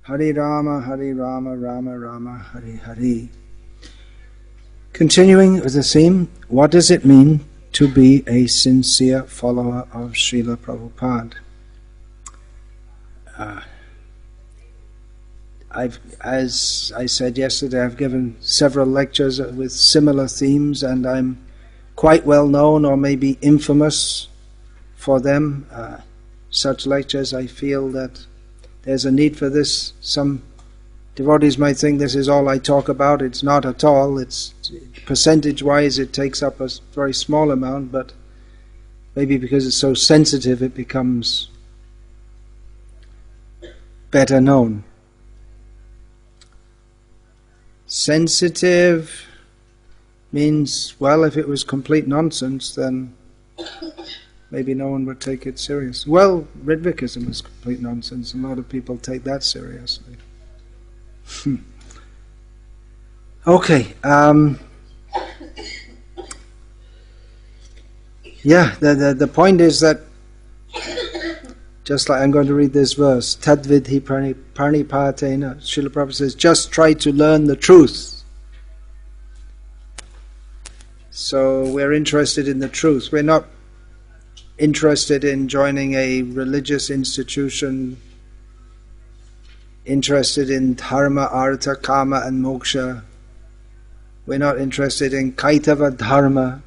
Hare Rama, Rama Rama, Hare Hare. Continuing with the theme, what does it mean to be a sincere follower of Srila Prabhupada? As I said yesterday, I've given several lectures with similar themes, and I'm quite well known, or maybe infamous, for them. Such lectures, I feel that there's a need for this. Some devotees might think this is all I talk about. It's not at all. It's percentage-wise, it takes up a very small amount, but maybe because it's so sensitive, it becomes better known. Sensitive means, well, if it was complete nonsense, then maybe no one would take it serious. Well, Ritvikism is complete nonsense. A lot of people take that seriously. Okay. The point is that, just like I'm going to read this verse, Tadvidhi Pranipatena, Sheila Prophet says, just try to learn the truth. So we're interested in the truth. We're not interested in joining a religious institution, interested in dharma, artha, kama and moksha. We're not interested in kaitava dharma,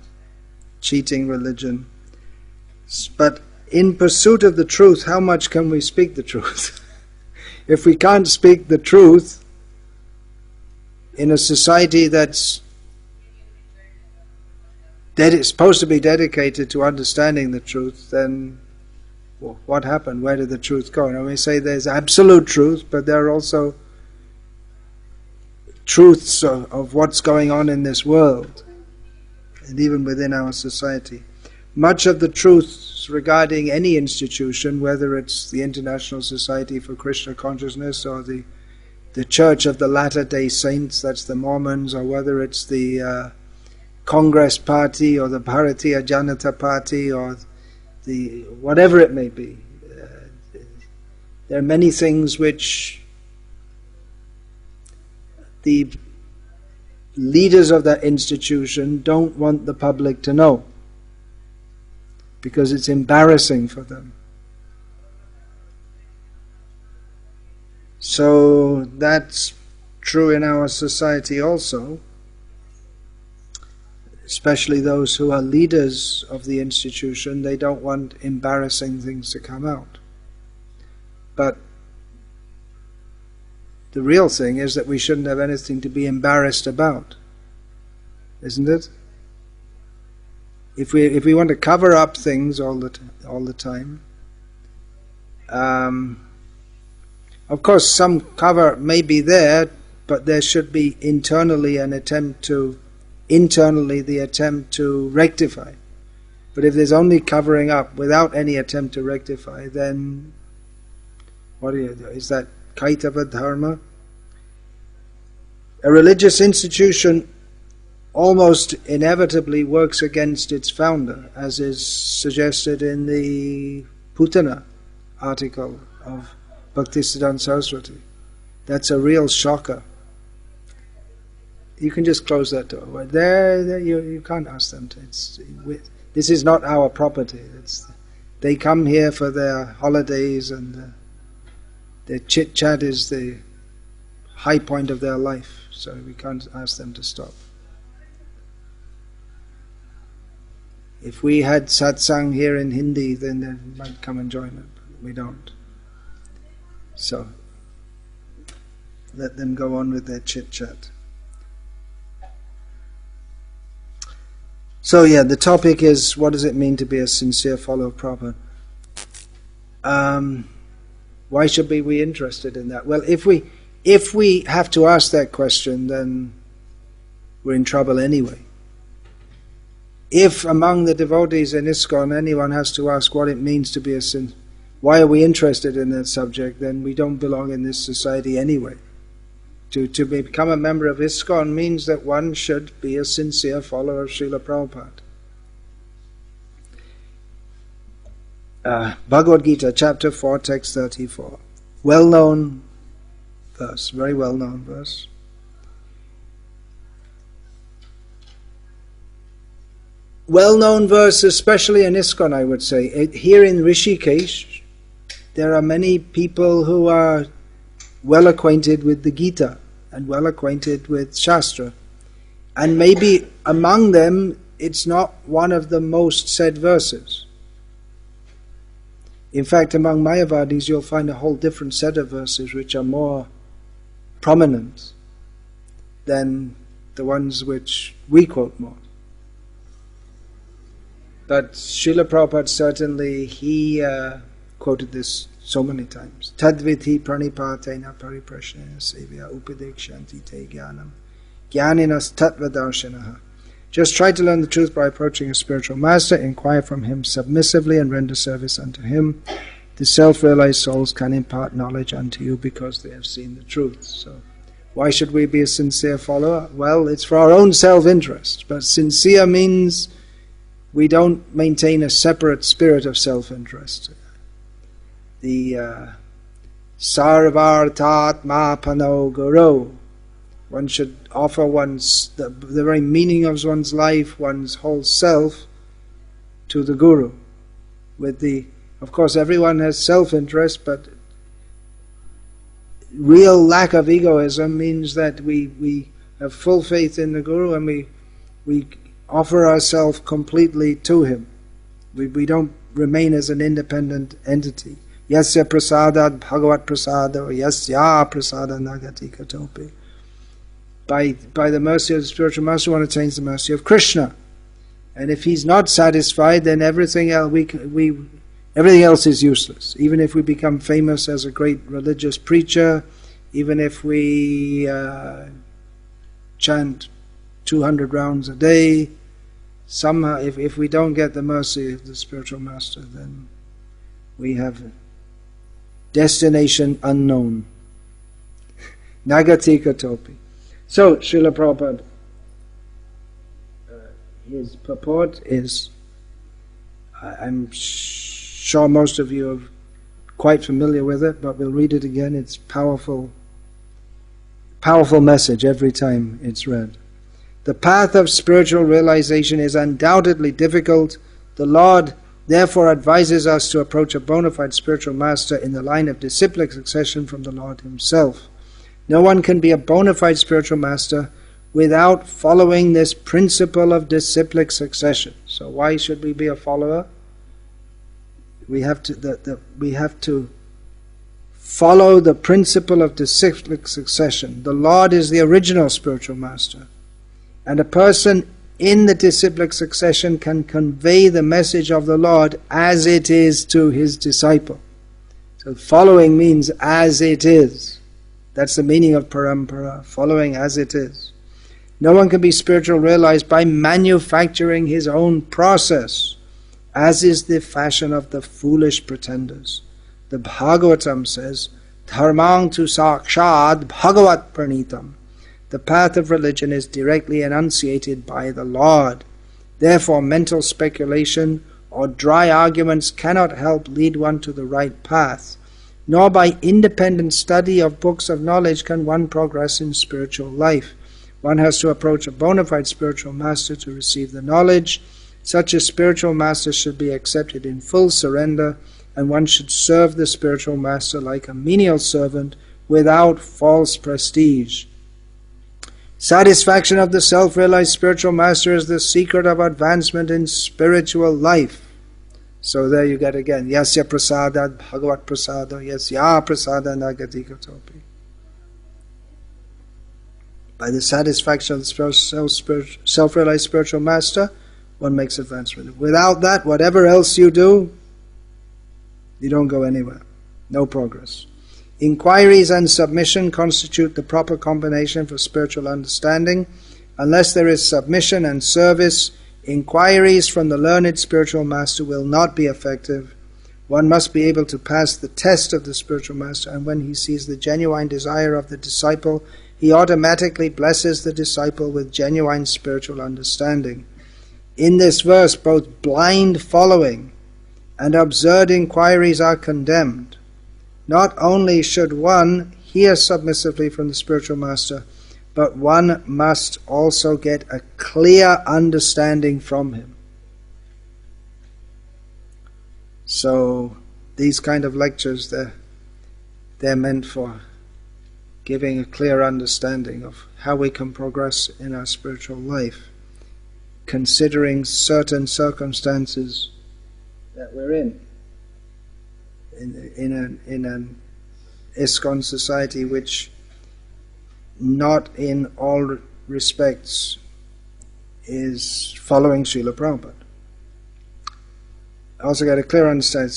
cheating religion. But in pursuit of the truth, how much can we speak the truth? If we can't speak the truth in a society that's supposed to be dedicated to understanding the truth, then what happened? Where did the truth go? And we say there's absolute truth, but there are also truths of what's going on in this world, and even within our society. Much of the truths regarding any institution, whether it's the International Society for Krishna Consciousness or the Church of the Latter-day Saints, that's the Mormons, or whether it's the Congress Party or the Bharatiya Janata Party or the whatever it may be. There are many things which the leaders of that institution don't want the public to know because it's embarrassing for them. So that's true in our society also. Especially those who are leaders of the institution, they don't want embarrassing things to come out. But the real thing is that we shouldn't have anything to be embarrassed about, isn't it? If we want to cover up things all the time, of course some cover may be there, but there should be internally the attempt to rectify. But if there's only covering up without any attempt to rectify, then what do you do? Is that kaitava dharma? A religious institution almost inevitably works against its founder, as is suggested in the Putana article of Bhaktisiddhanta Saraswati. That's a real shocker. You can just close that door. There you can't ask them to. This is not our property. They come here for their holidays, and their chit-chat is the high point of their life. So we can't ask them to stop. If we had satsang here in Hindi, then they might come and join it. But we don't. So let them go on with their chit-chat. So the topic is, what does it mean to be a sincere follower of Prabhupada? Why should we be interested in that? Well, if we have to ask that question, then we're in trouble anyway. If among the devotees in ISKCON anyone has to ask what it means to be a sincere, why are we interested in that subject, then we don't belong in this society anyway. To become a member of ISKCON means that one should be a sincere follower of Sheila Prophet. Bhagavad Gita, chapter 4, text 34. well-known verse, very well-known verse. Well-known verse, especially in ISKCON, I would say. Here in Rishikesh, there are many people who are well acquainted with the Gita and well acquainted with Shastra. And maybe among them, it's not one of the most said verses. In fact, among Mayavadis, you'll find a whole different set of verses which are more prominent than the ones which we quote more. But Sheila Prophet certainly, he quoted this so many times. Tadviti pranipatena pariprashnena sevya upadekshanti te jnanam jnaninas tattvadarshanaha. Just try to learn the truth by approaching a spiritual master, inquire from him submissively and render service unto him. The self-realized souls can impart knowledge unto you because they have seen the truth. So why should we be a sincere follower? Well, it's for our own self-interest. But sincere means we don't maintain a separate spirit of self-interest. The sarvartatma pano guru. One should offer the very meaning of one's life, one's whole self, to the Guru. Of course, everyone has self-interest, but real lack of egoism means that we have full faith in the Guru and we offer ourselves completely to him. We don't remain as an independent entity. Yasya prasadad bhagavat prasado yasya prasada nagati katopi. By the mercy of the spiritual master, we want to change the mercy of Krishna. And if he's not satisfied, then everything else is useless. Even if we become famous as a great religious preacher, even if we chant 200 rounds a day, somehow, if we don't get the mercy of the spiritual master, then we have destination unknown. Nagati katopi. So, Srila Prabhupada, his purport is, I'm sure most of you are quite familiar with it, but we'll read it again. It's powerful message every time it's read. The path of spiritual realization is undoubtedly difficult. The Lord therefore advises us to approach a bona fide spiritual master in the line of disciplic succession from the Lord himself. No one can be a bona fide spiritual master without following this principle of disciplic succession. So why should we be a follower? We have to follow the principle of disciplic succession. The Lord is the original spiritual master. And a person in the disciplic succession can convey the message of the Lord as it is to his disciple. So following means as it is. That's the meaning of parampara, following as it is. No one can be spiritual realized by manufacturing his own process, as is the fashion of the foolish pretenders. The Bhagavatam says, Dharmang tu sakshad bhagavat pranitam. The path of religion is directly enunciated by the Lord. Therefore, mental speculation or dry arguments cannot help lead one to the right path. Nor by independent study of books of knowledge can one progress in spiritual life. One has to approach a bona fide spiritual master to receive the knowledge. Such a spiritual master should be accepted in full surrender, and one should serve the spiritual master like a menial servant without false prestige. Satisfaction of the self-realized spiritual master is the secret of advancement in spiritual life. So there you get again, Yasya prasadad bhagavat prasado yasya prasada nagati katopi. By the satisfaction of the self-realized spiritual master, one makes advancement. Without that, whatever else you do, you don't go anywhere. No progress. Inquiries and submission constitute the proper combination for spiritual understanding. Unless there is submission and service, inquiries from the learned spiritual master will not be effective. One must be able to pass the test of the spiritual master, and when he sees the genuine desire of the disciple, he automatically blesses the disciple with genuine spiritual understanding. In this verse, both blind following and absurd inquiries are condemned. not only should one hear submissively from the spiritual master, but one must also get a clear understanding from him. So these kind of lectures, they're meant for giving a clear understanding of how we can progress in our spiritual life, considering certain circumstances that we're in an ISKCON society which not in all respects is following Sheila Prophet. Also get a clear understanding.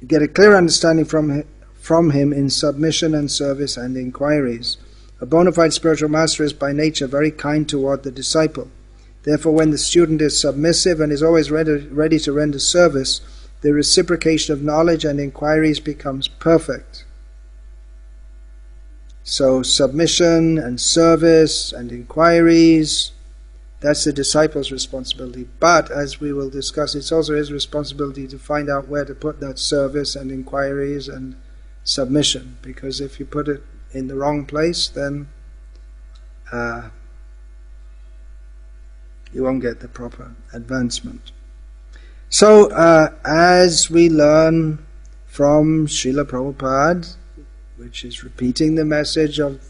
Get a clear understanding from him in submission and service and inquiries. A bona fide spiritual master is by nature very kind toward the disciple. Therefore, when the student is submissive and is always ready to render service, the reciprocation of knowledge and inquiries becomes perfect. So submission and service and inquiries, that's the disciple's responsibility. But, as we will discuss, it's also his responsibility to find out where to put that service and inquiries and submission. Because if you put it in the wrong place, then you won't get the proper advancement. So, as we learn from Sheila Prabhupada, which is repeating the message of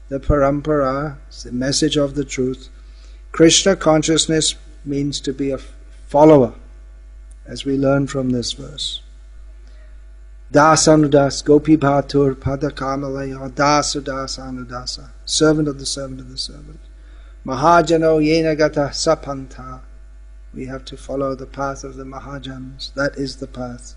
the parampara, the message of the truth, Krishna consciousness means to be a follower, as we learn from this verse. Dasanudas gopi bhatur pada kamalaya dasadasa, servant of the servant of the servant. Mahajano yena gata sapanta. We have to follow the path of the Mahajans. That is the path.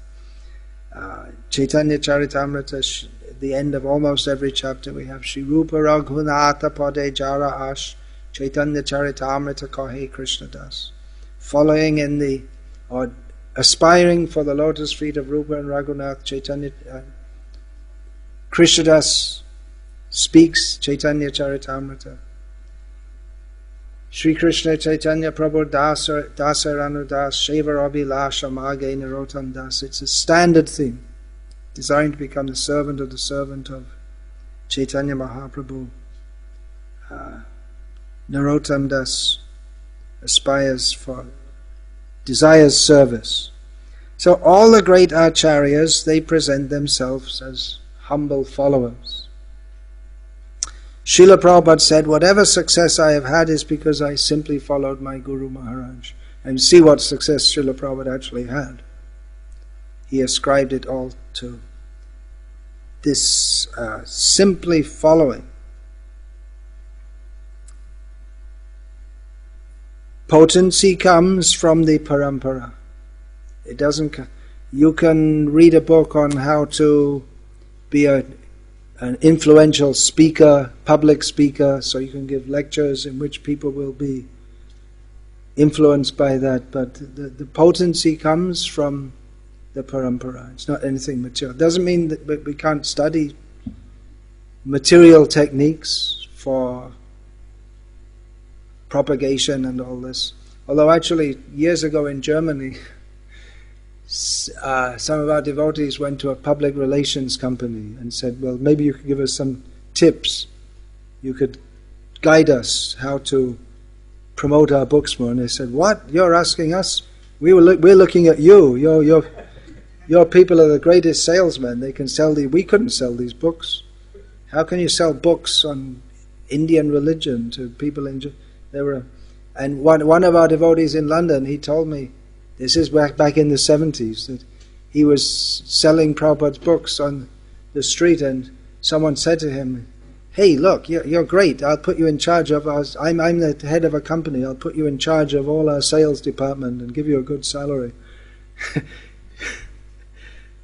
Chaitanya Charitamrita, at the end of almost every chapter, we have Shri Rupa Raghunatha Pade Jara Ash Chaitanya Charitamrita Kahe Krishna Das. Following in or aspiring for the lotus feet of Rupa and Raghunath, Chaitanya Krishna Das speaks Chaitanya Charitamrita. Shri Krishna Chaitanya Prabhu Dasaranu Das Shevarabi Lasha Mage Narotam Das. It's a standard theme, designed to become the servant of Chaitanya Mahaprabhu. Narottam Das desires service. So all the great acharyas, they present themselves as humble followers. Srila Prabhupada said, whatever success I have had is because I simply followed my Guru Maharaj. And see what success Srila Prabhupada actually had. He ascribed it all to this simply following. Potency comes from the parampara. It doesn't. You can read a book on how to be an influential speaker, public speaker, so you can give lectures in which people will be influenced by that. But the potency comes from the parampara. It's not anything material. It doesn't mean that we can't study material techniques for propagation and all this. Although actually, years ago in Germany, some of our devotees went to a public relations company and said, well, maybe you could give us some tips. You could guide us how to promote our books more. And they said, what? You're asking us? We're looking at you. Your people are the greatest salesmen. They can sell we couldn't sell these books. How can you sell books on Indian religion to people in... And one of our devotees in London, he told me, this is back in the 70s, that he was selling Prabhupada's books on the street, and someone said to him, hey, look, you're great, I'll put you in charge of us. I'm the head of a company, I'll put you in charge of all our sales department and give you a good salary.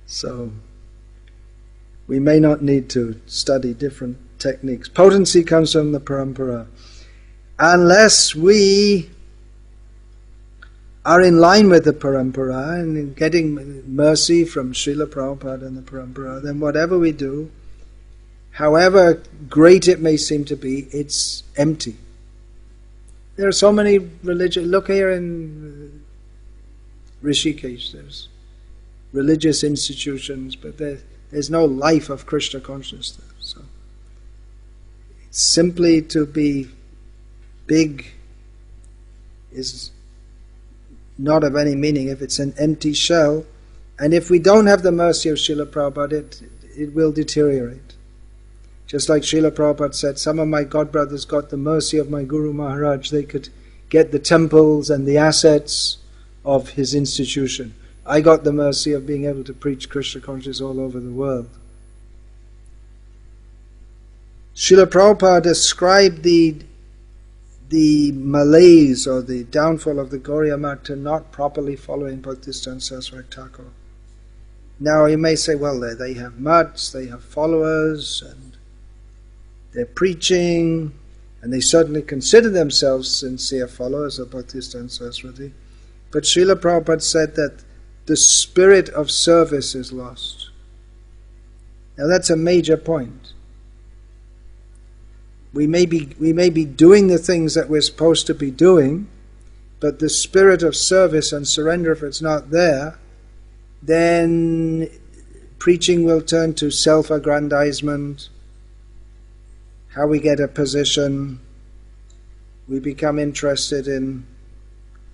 So, we may not need to study different techniques. Potency comes from the parampara. Unless we are in line with the parampara and getting mercy from Srila Prabhupada and the parampara, then whatever we do, however great it may seem to be, it's empty. There are so many religions. Look here in Rishikesh, there's religious institutions, but there's no life of Krishna consciousness. So simply to be big is not of any meaning if it's an empty shell, and if we don't have the mercy of Srila Prabhupada, it will deteriorate. Just like Sheila Prophet said, some of my godbrothers got the mercy of my Guru Maharaj. They could get the temples and the assets of his institution. I got the mercy of being able to preach Krishna consciousness all over the world. Srila Prabhupada described the malaise or the downfall of the Gauriya Math to not properly following Bhaktisiddhanta Saraswati Thakur. Now you may say, well, they have mats, they have followers, and they're preaching, and they certainly consider themselves sincere followers of Bhaktisiddhanta Saraswati. But Srila Prabhupada said that the spirit of service is lost. Now that's a major point. We may be doing the things that we're supposed to be doing, but the spirit of service and surrender, if it's not there, then preaching will turn to self-aggrandizement, how we get a position. We become interested in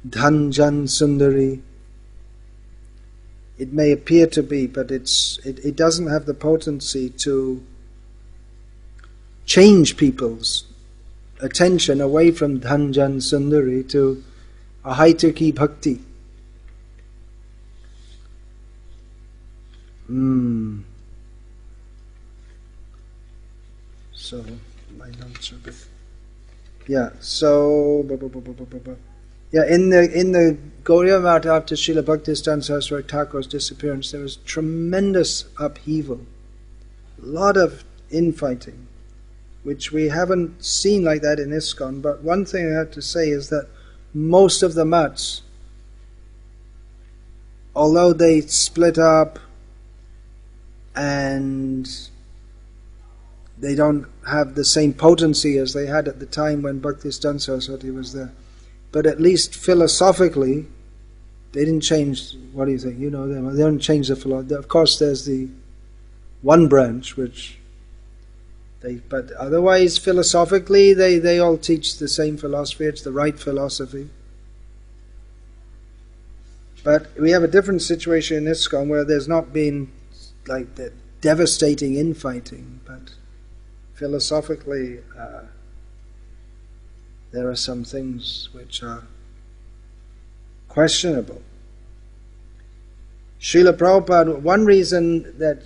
dhan jan sundari. It may appear to be, but it doesn't have the potency to change people's attention away from dhan jan sundari to ahaitaki bhakti. So my notes are a bit. Yeah. So in the Gauriya Math after Srila Bhaktisiddhanta Saraswati Thakur's disappearance, there was tremendous upheaval, a lot of infighting, which we haven't seen like that in ISKCON. But one thing I have to say is that most of the mats, although they split up and they don't have the same potency as they had at the time when Bhaktisiddhanta Saraswati was there, but at least philosophically, they didn't change. What do you think? You know them. They don't change the philosophy. Of course, there's the one branch which but otherwise, philosophically, they all teach the same philosophy. It's the right philosophy. But we have a different situation in ISKCON where there's not been like the devastating infighting, but philosophically, there are some things which are questionable. Srila Prabhupada, one reason that,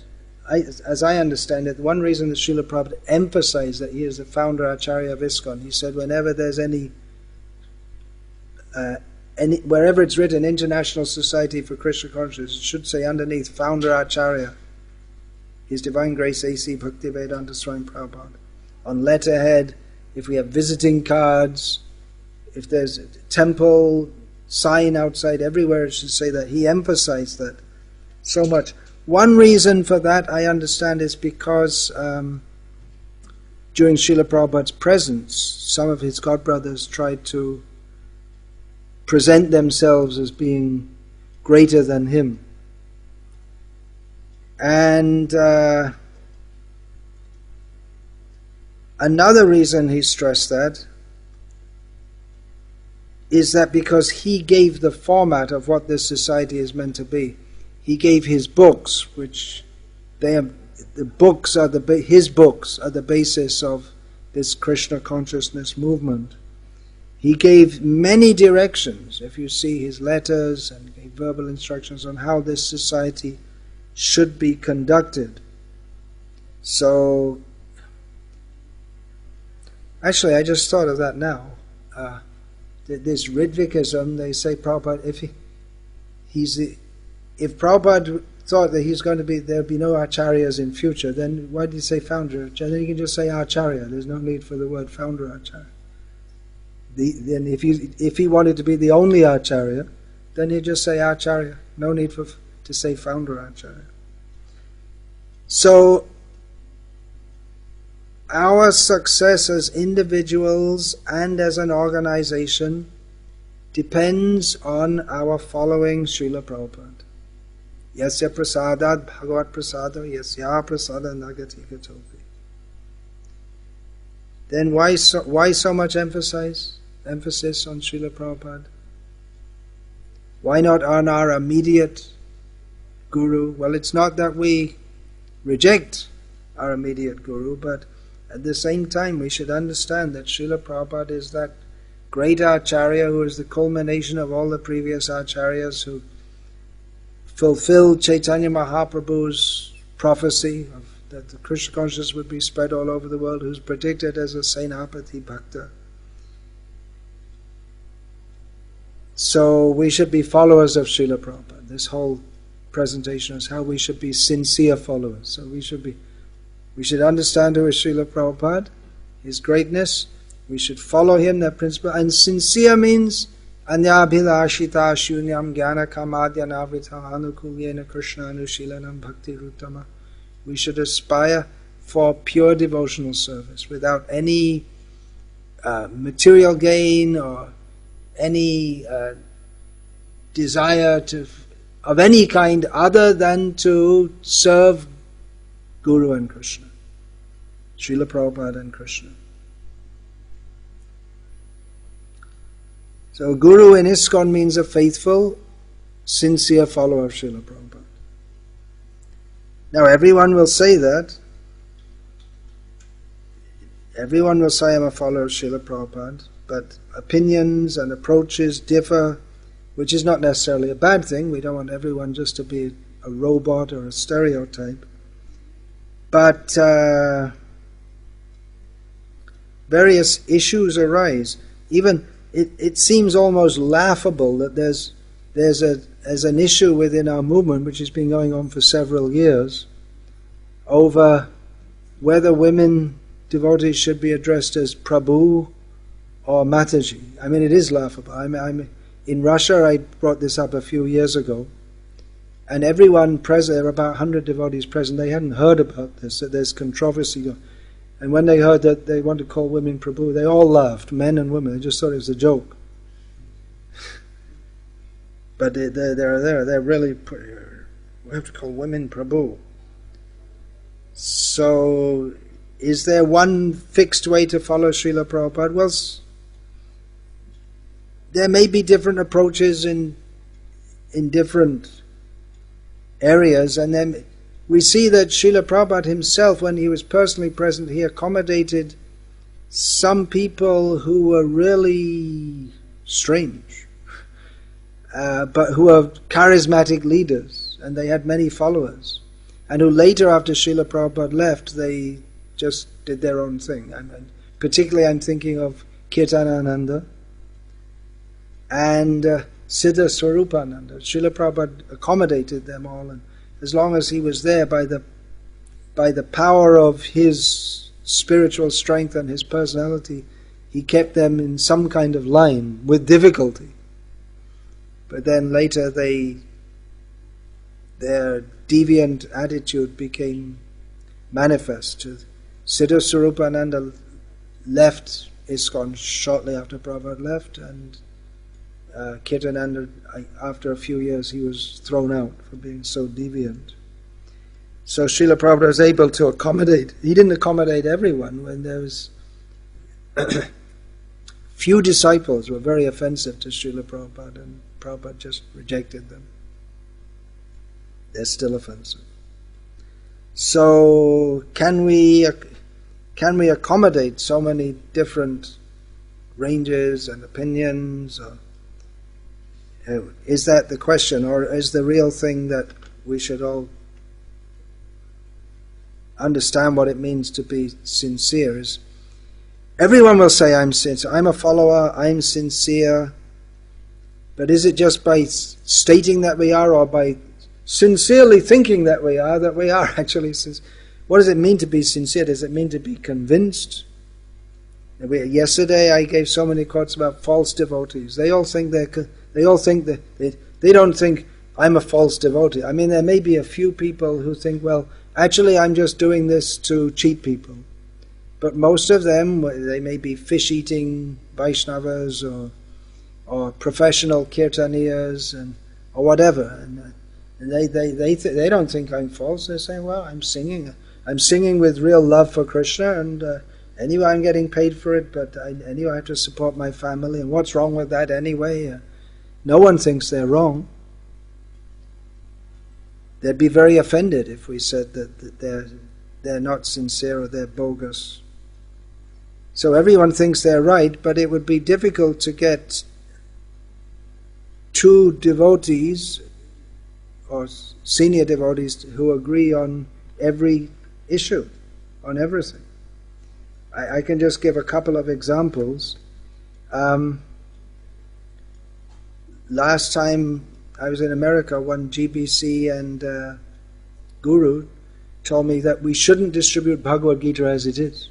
as I understand it, one reason that Sheila Prophet emphasized that he is the founder Acharya of ISKCON, he said whenever there's any wherever it's written International Society for Krishna Consciousness, it should say underneath founder Acharya, His Divine Grace A.C. Bhaktivedanta Swami Prabhupada. On letterhead, if we have visiting cards, if there's a temple sign outside, everywhere it should say that. He emphasized that so much. One reason for that, I understand, is because during Srila Prabhupada's presence, some of his godbrothers tried to present themselves as being greater than him. And another reason he stressed that is that because he gave the format of what this society is meant to be. He gave his books, which his books are the basis of this Krishna consciousness movement. He gave many directions. If you see his letters, and gave verbal instructions on how this society should be conducted. So, actually, I just thought of that now. This Ritvikism, they say Prabhupada, if Prabhupada thought that he's going to be, there'd be no acharyas in future, then why did he say founder? Then you can just say acharya. There's no need for the word founder acharya. Then if he wanted to be the only acharya, then he'd just say acharya. No need to say founder acharya. So, our success as individuals and as an organization depends on our following Srila Prabhupada. Yasya prasadat bhagavat prasada yasya prasada nagati gatopi. Then why so much emphasis on Srila Prabhupada? Why not on our immediate Guru? Well, it's not that we reject our immediate Guru, but at the same time we should understand that Srila Prabhupada is that great Acharya who is the culmination of all the previous Acharyas who fulfilled Chaitanya Mahaprabhu's prophecy that the Krishna consciousness would be spread all over the world, who's predicted as a Senapati Bhakta. So we should be followers of Sheila Prabhupada. This whole presentation is how we should be sincere followers. So we should understand who is Srila Prabhupada, his greatness. We should follow him, that principle. And sincere means anyabhilashita shunyam jnana kamadyanavritha anukulyena krishna anushilanam bhakti ruttama. We should aspire for pure devotional service without any material gain or any desire of any kind other than to serve Guru and Krishna, Srila Prabhupada and Krishna. So Guru in ISKCON means a faithful, sincere follower of Srila Prabhupada. Now everyone will say that. Everyone will say I'm a follower of Srila Prabhupada, but opinions and approaches differ, which is not necessarily a bad thing. We don't want everyone just to be a robot or a stereotype. But various issues arise. Even it seems almost laughable that there's an issue within our movement which has been going on for several years over whether women devotees should be addressed as Prabhu or Mataji. I mean, it is laughable. I'm in Russia, I brought this up a few years ago, and everyone present, there were about 100 devotees present, they hadn't heard about this, that there's controversy going. And when they heard that they want to call women Prabhu, they all laughed, men and women. They just thought it was a joke. But they're really, we have to call women Prabhu. So, is there one fixed way to follow Srila Prabhupada? Well, there may be different approaches in different areas, and then we see that Srila Prabhupada himself, when he was personally present, he accommodated some people who were really strange, but who are charismatic leaders, and they had many followers, and who later, after Srila Prabhupada left, they just did their own thing. And particularly I'm thinking of Kirtanananda and Siddha Swarupananda. Srila Prabhupada accommodated them all, and as long as he was there, by the power of his spiritual strength and his personality, he kept them in some kind of line with difficulty. But then later their deviant attitude became manifest. Siddha Swarupananda left ISKCON shortly after Prabhupada left, and Kirtananda, after a few years, he was thrown out for being so deviant. So Srila Prabhupada was able to accommodate. He didn't accommodate everyone. When there was few disciples were very offensive to Srila Prabhupada, and Prabhupada just rejected them. They're still offensive. So can we accommodate so many different ranges and opinions? Or is that the question, or is the real thing that we should all understand what it means to be sincere? Is everyone will say, I'm sincere, I'm a follower, I'm sincere, but is it just by stating that we are, or by sincerely thinking that we are actually sincere? What does it mean to be sincere? Does it mean to be convinced? Yesterday I gave so many quotes about false devotees. They all think that they don't think I'm a false devotee. I mean, there may be a few people who think, well, actually I'm just doing this to cheat people. But most of them, they may be fish-eating Vaishnavas or professional kirtaniyas or whatever. And they don't think I'm false. They're saying, well, I'm singing with real love for Krishna, and anyway I'm getting paid for it, but anyway I have to support my family, and what's wrong with that anyway? No one thinks they're wrong. They'd be very offended if we said that they're not sincere or they're bogus. So everyone thinks they're right, but it would be difficult to get two devotees or senior devotees who agree on every issue, on everything. I can just give a couple of examples. Last time I was in America, one GBC and Guru told me that we shouldn't distribute Bhagavad Gita as it is.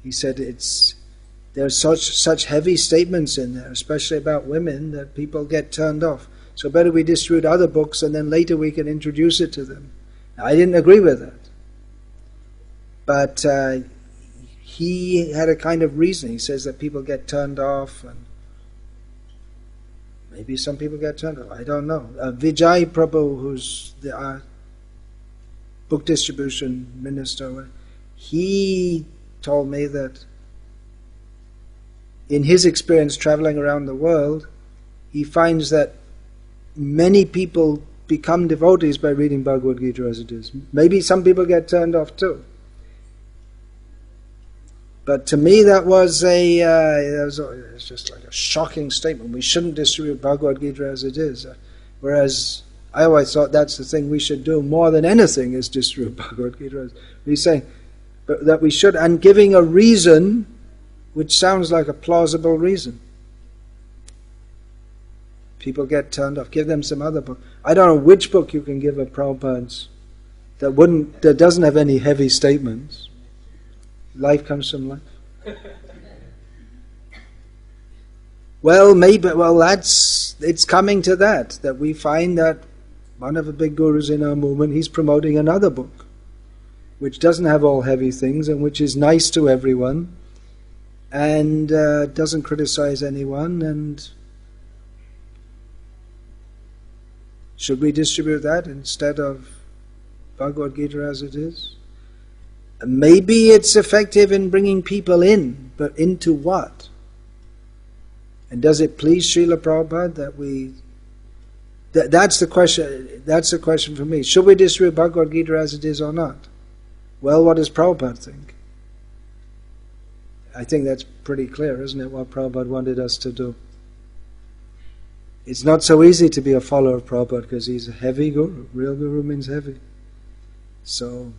He said there's such heavy statements in there, especially about women, that people get turned off. So better we distribute other books and then later we can introduce it to them. Now, I didn't agree with that. But he had a kind of reason. He says that people get turned off, and maybe some people get turned off. I don't know. Vijay Prabhu, who's the book distribution minister, he told me that in his experience traveling around the world, he finds that many people become devotees by reading Bhagavad Gita as it is. Maybe some people get turned off too. But to me that was it's just like a shocking statement. We shouldn't distribute Bhagavad Gita as it is. Whereas I always thought that's the thing we should do more than anything, is distribute Bhagavad Gita. He's saying that we should, and giving a reason which sounds like a plausible reason. People get turned off. Give them some other book. I don't know which book you can give a Prabhupada's that doesn't have any heavy statements. Life comes from life. It's coming to that we find that one of the big gurus in our movement, he's promoting another book, which doesn't have all heavy things and which is nice to everyone and doesn't criticize anyone. And should we distribute that instead of Bhagavad Gita as it is? Maybe it's effective in bringing people in, but into what? And does it please Srila Prabhupada that we... That's the question. That's the question for me. Should we distribute Bhagavad Gita as it is or not? Well, what does Prabhupada think? I think that's pretty clear, isn't it, what Prabhupada wanted us to do? It's not so easy to be a follower of Prabhupada because he's a heavy guru. Real guru means heavy. So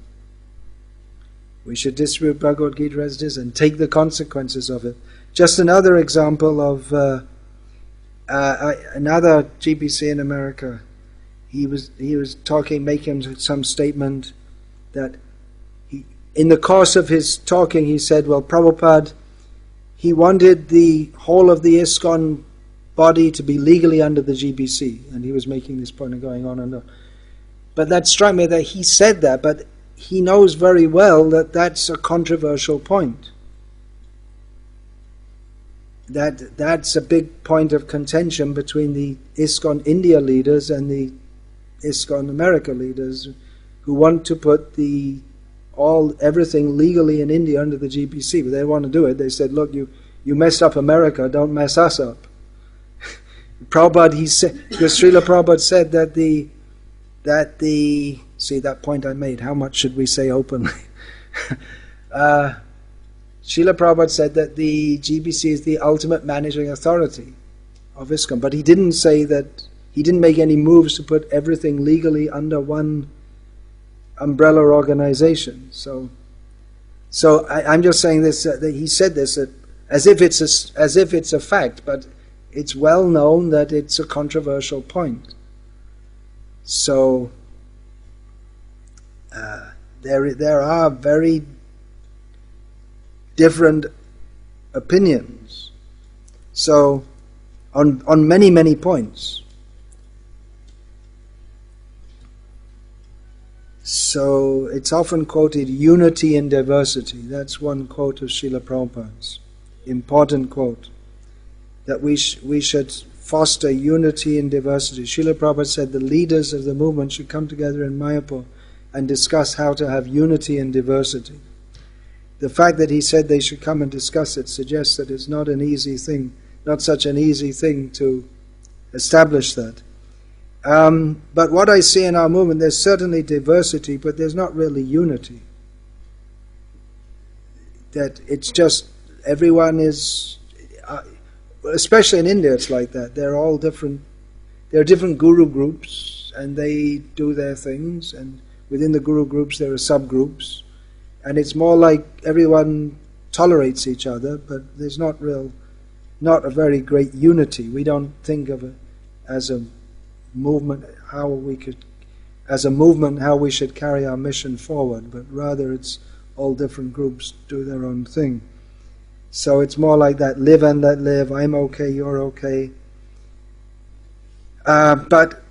we should distribute Bhagavad Gita as it is and take the consequences of it. Just another example of another GBC in America. He was talking, making some statement that in the course of his talking he said, well, Prabhupada, he wanted the whole of the ISKCON body to be legally under the GBC, and he was making this point and going on and on. But that struck me that he said that, but he knows very well that that's a controversial point. That's a big point of contention between the ISKCON India leaders and the ISKCON America leaders, who want to put everything legally in India under the GBC, but they want to do it. They said, look, you messed up America, don't mess us up. Prabhupada, because Srila Prabhupada said that see that point I made, how much should we say openly? Srila Prabhupada said that the GBC is the ultimate managing authority of ISKCON, but he didn't say that, he didn't make any moves to put everything legally under one umbrella organization. So I'm just saying this, that he said this as if it's a fact, but it's well known that it's a controversial point. So there are very different opinions. So on many points. So it's often quoted, unity in diversity. That's one quote of Sheila Prabhupada's, important quote, that we should foster unity in diversity. Sheila Prophet said the leaders of the movement should come together in Mayapur and discuss how to have unity in diversity. The fact that he said they should come and discuss it suggests that it's not an easy thing, not such an easy thing to establish that. But what I see in our movement, there's certainly diversity, but there's not really unity. That it's just everyone is, especially in India it's like that. They're all different. There are different guru groups and they do their things, and within the guru groups there are subgroups, and it's more like everyone tolerates each other, but there's not a very great unity. We don't think of it as a movement, how we should carry our mission forward, but rather it's all different groups do their own thing. So it's more like that, live and let live, I'm okay, you're okay. But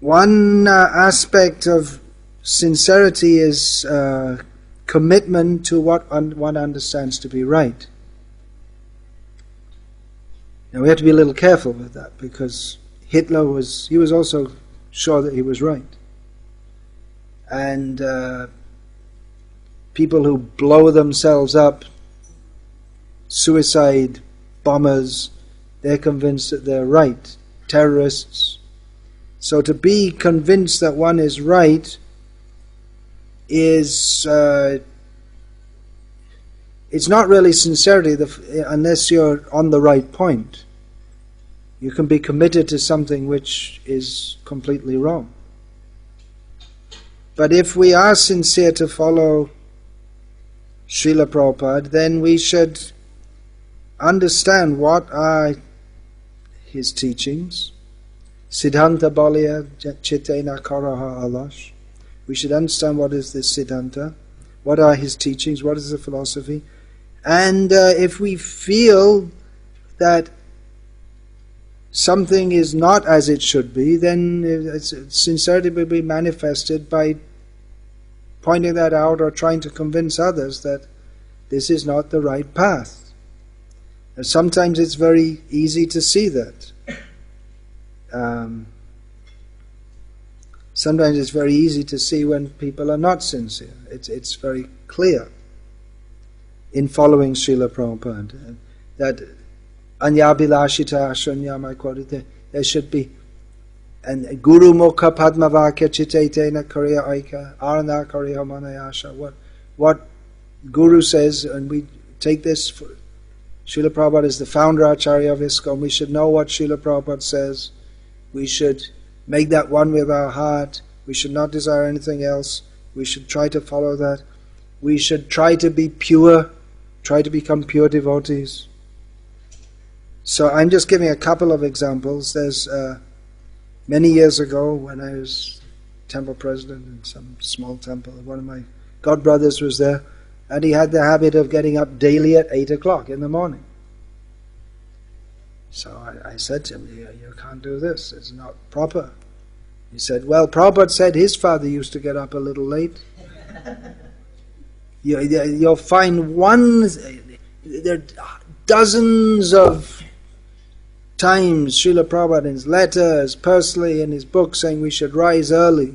one aspect of sincerity is commitment to what one understands to be right. Now we have to be a little careful with that, because Hitler was also sure that he was right. And people who blow themselves up, suicide bombers, they're convinced that they're right. Terrorists. So to be convinced that one is right is it's not really sincerity unless you're on the right point. You can be committed to something which is completely wrong. But if we are sincere to follow Srila Prabhupada, then we should understand what are his teachings. Siddhanta Balya Chitena Karaha Alash. We should understand what is this Siddhanta, what are his teachings, what is the philosophy. And if we feel that something is not as it should be, then sincerity will be manifested by pointing that out or trying to convince others that this is not the right path. And sometimes it's very easy to see that. Sometimes it's very easy to see when people are not sincere. It's very clear in following Srila Prabhupada that Anyabhilashita Ashunyama quoted, there should be and Guru Mukha Padmavakya Chitaitena Kariya Aika Arna Kariya Manayasha. What Guru says, and we take this for Srila Prabhupada is the founder Acharya of ISKCON. We should know what Srila Prabhupada says. We should make that one with our heart. We should not desire anything else. We should try to follow that. We should try to be pure, try to become pure devotees. So I'm just giving a couple of examples. There's many years ago when I was temple president in some small temple, one of my godbrothers was there, and he had the habit of getting up daily at 8 o'clock in the morning. So I said to him, you can't do this, it's not proper. He said, well, Prabhupada said his father used to get up a little late. You'll find there are dozens of times Srila Prabhupada in his letters, personally in his book, saying we should rise early.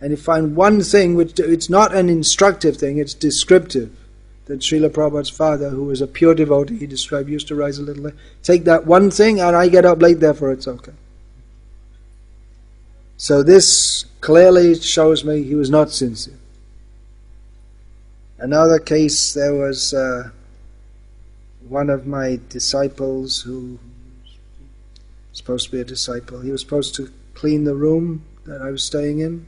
And you find one thing which it's not an instructive thing, it's descriptive. That Srila Prabhupada's father, who was a pure devotee, he described, used to rise a little late. Take that one thing and I get up late, therefore it's okay. So this clearly shows me he was not sincere. Another case, there was one of my disciples who was supposed to be a disciple. He was supposed to clean the room that I was staying in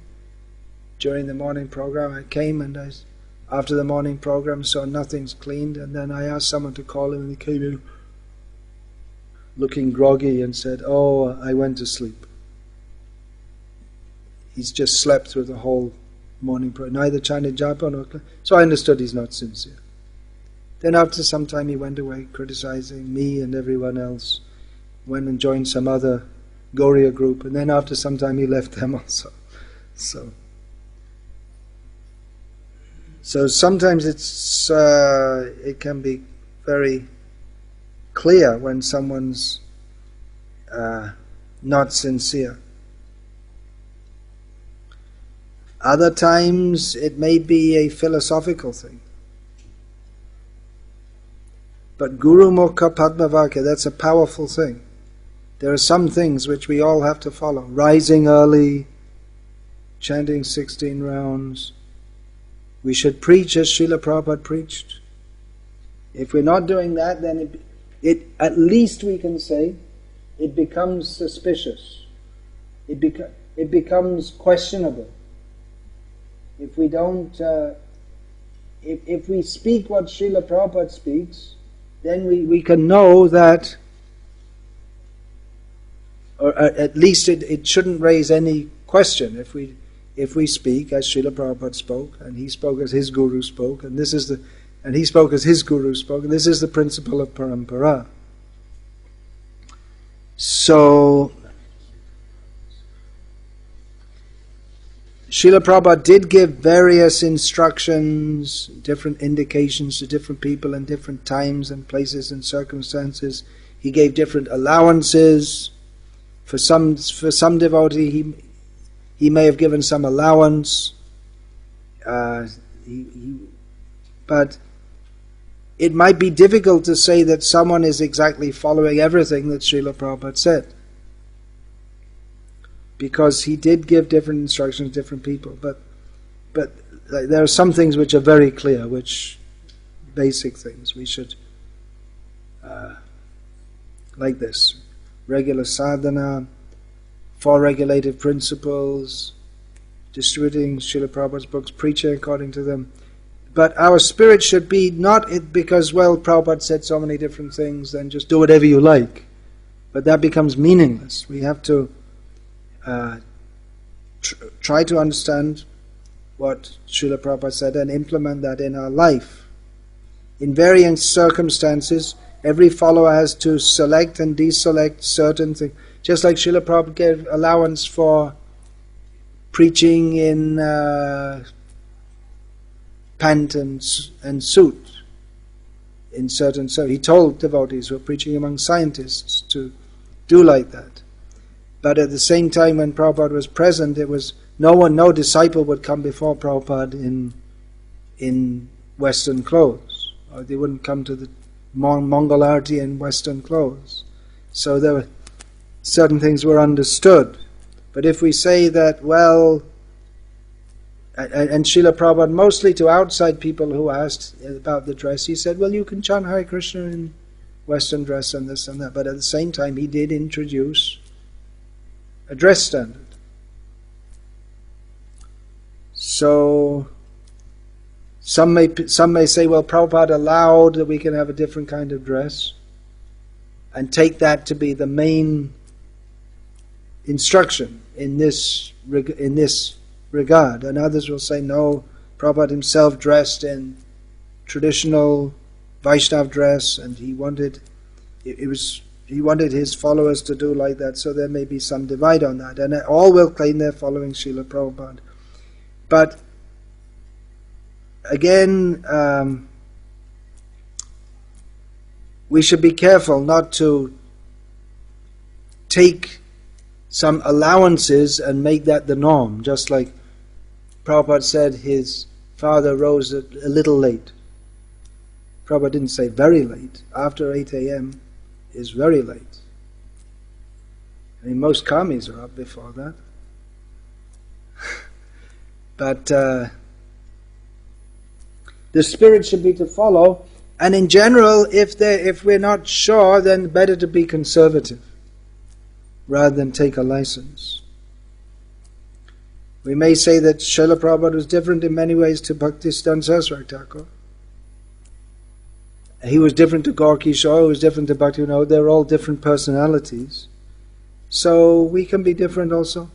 during the morning program. I came and after the morning program saw nothing's cleaned, and then I asked someone to call him and he came in looking groggy and said, oh, I went to sleep. He's just slept through the whole morning program, neither chanted japa nor... So I understood he's not sincere. Then after some time he went away criticizing me and everyone else, went and joined some other Gauriya group, and then after some time he left them also. So sometimes it can be very clear when someone's not sincere. Other times it may be a philosophical thing. But Guru Mukha Padmavakya, that's a powerful thing. There are some things which we all have to follow. Rising early, chanting 16 rounds. We should preach as Sheila Prophet preached. If we're not doing that, then it at least we can say it becomes suspicious. It becomes questionable. If we don't, if we speak what Srila Prabhupada speaks, then we can know that, or at least it shouldn't raise any question if we speak as Srila Prabhupada spoke, and he spoke as his Guru spoke, and he spoke as his Guru spoke, and this is the principle of parampara. So Srila Prabhupada did give various instructions, different indications to different people in different times and places and circumstances. He gave different allowances. For some devotee, he may have given some allowance. But it might be difficult to say that someone is exactly following everything that Srila Prabhupada said, because he did give different instructions to different people. But there are some things which are very clear, which basic things we should, like this: regular sadhana, 4 regulative principles, distributing Srila Prabhupada's books, preaching according to them. But our spirit should be not it because, well, Prabhupada said so many different things, then just do whatever you like. But that becomes meaningless. We have to try to understand what Srila Prabhupada said and implement that in our life. In varying circumstances, every follower has to select and deselect certain things. Just like Srila Prabhupada gave allowance for preaching in pant and suit in certain. So he told devotees who were preaching among scientists to do like that. But at the same time, when Prabhupada was present, it was no disciple would come before Prabhupada in Western clothes, or they wouldn't come to the Mongol Arati in Western clothes. So there were certain things were understood. But if we say that, well, and Srila Prabhupada, mostly to outside people who asked about the dress, he said, well, you can chant Hare Krishna in Western dress and this and that. But at the same time, he did introduce a dress standard. So some may say, well, Prabhupada allowed that we can have a different kind of dress, and take that to be the main instruction in this regard. And others will say, no, Prabhupada himself dressed in traditional Vaishnava dress, and he wanted his followers to do like that, so there may be some divide on that. And all will claim they're following Srila Prabhupada. But again, we should be careful not to take some allowances and make that the norm. Just like Prabhupada said his father rose a little late. Prabhupada didn't say very late. After 8 a.m. is very late. I mean, most karmis are up before that. But the spirit should be to follow. And in general, if we're not sure, then better to be conservative rather than take a license. We may say that Sheila Prophet was different in many ways to Bhaktisiddhanta Saraswati Thakur. He was different to Gaur Kishore, he was different to Bhaktivinoda. They're all different personalities. So we can be different also.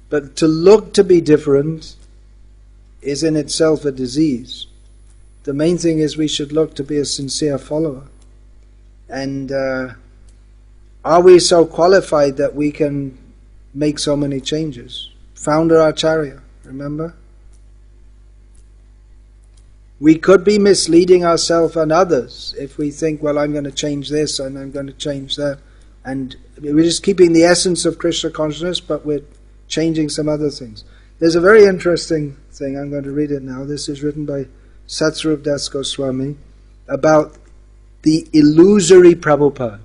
But to look to be different is in itself a disease. The main thing is we should look to be a sincere follower. And are we so qualified that we can make so many changes? Founder Acharya, remember? We could be misleading ourselves and others if we think, well, I'm going to change this and I'm going to change that. And we're just keeping the essence of Krishna consciousness, but we're changing some other things. There's a very interesting thing, I'm going to read it now. This is written by Satsvarup Das Goswami about the illusory Prabhupada.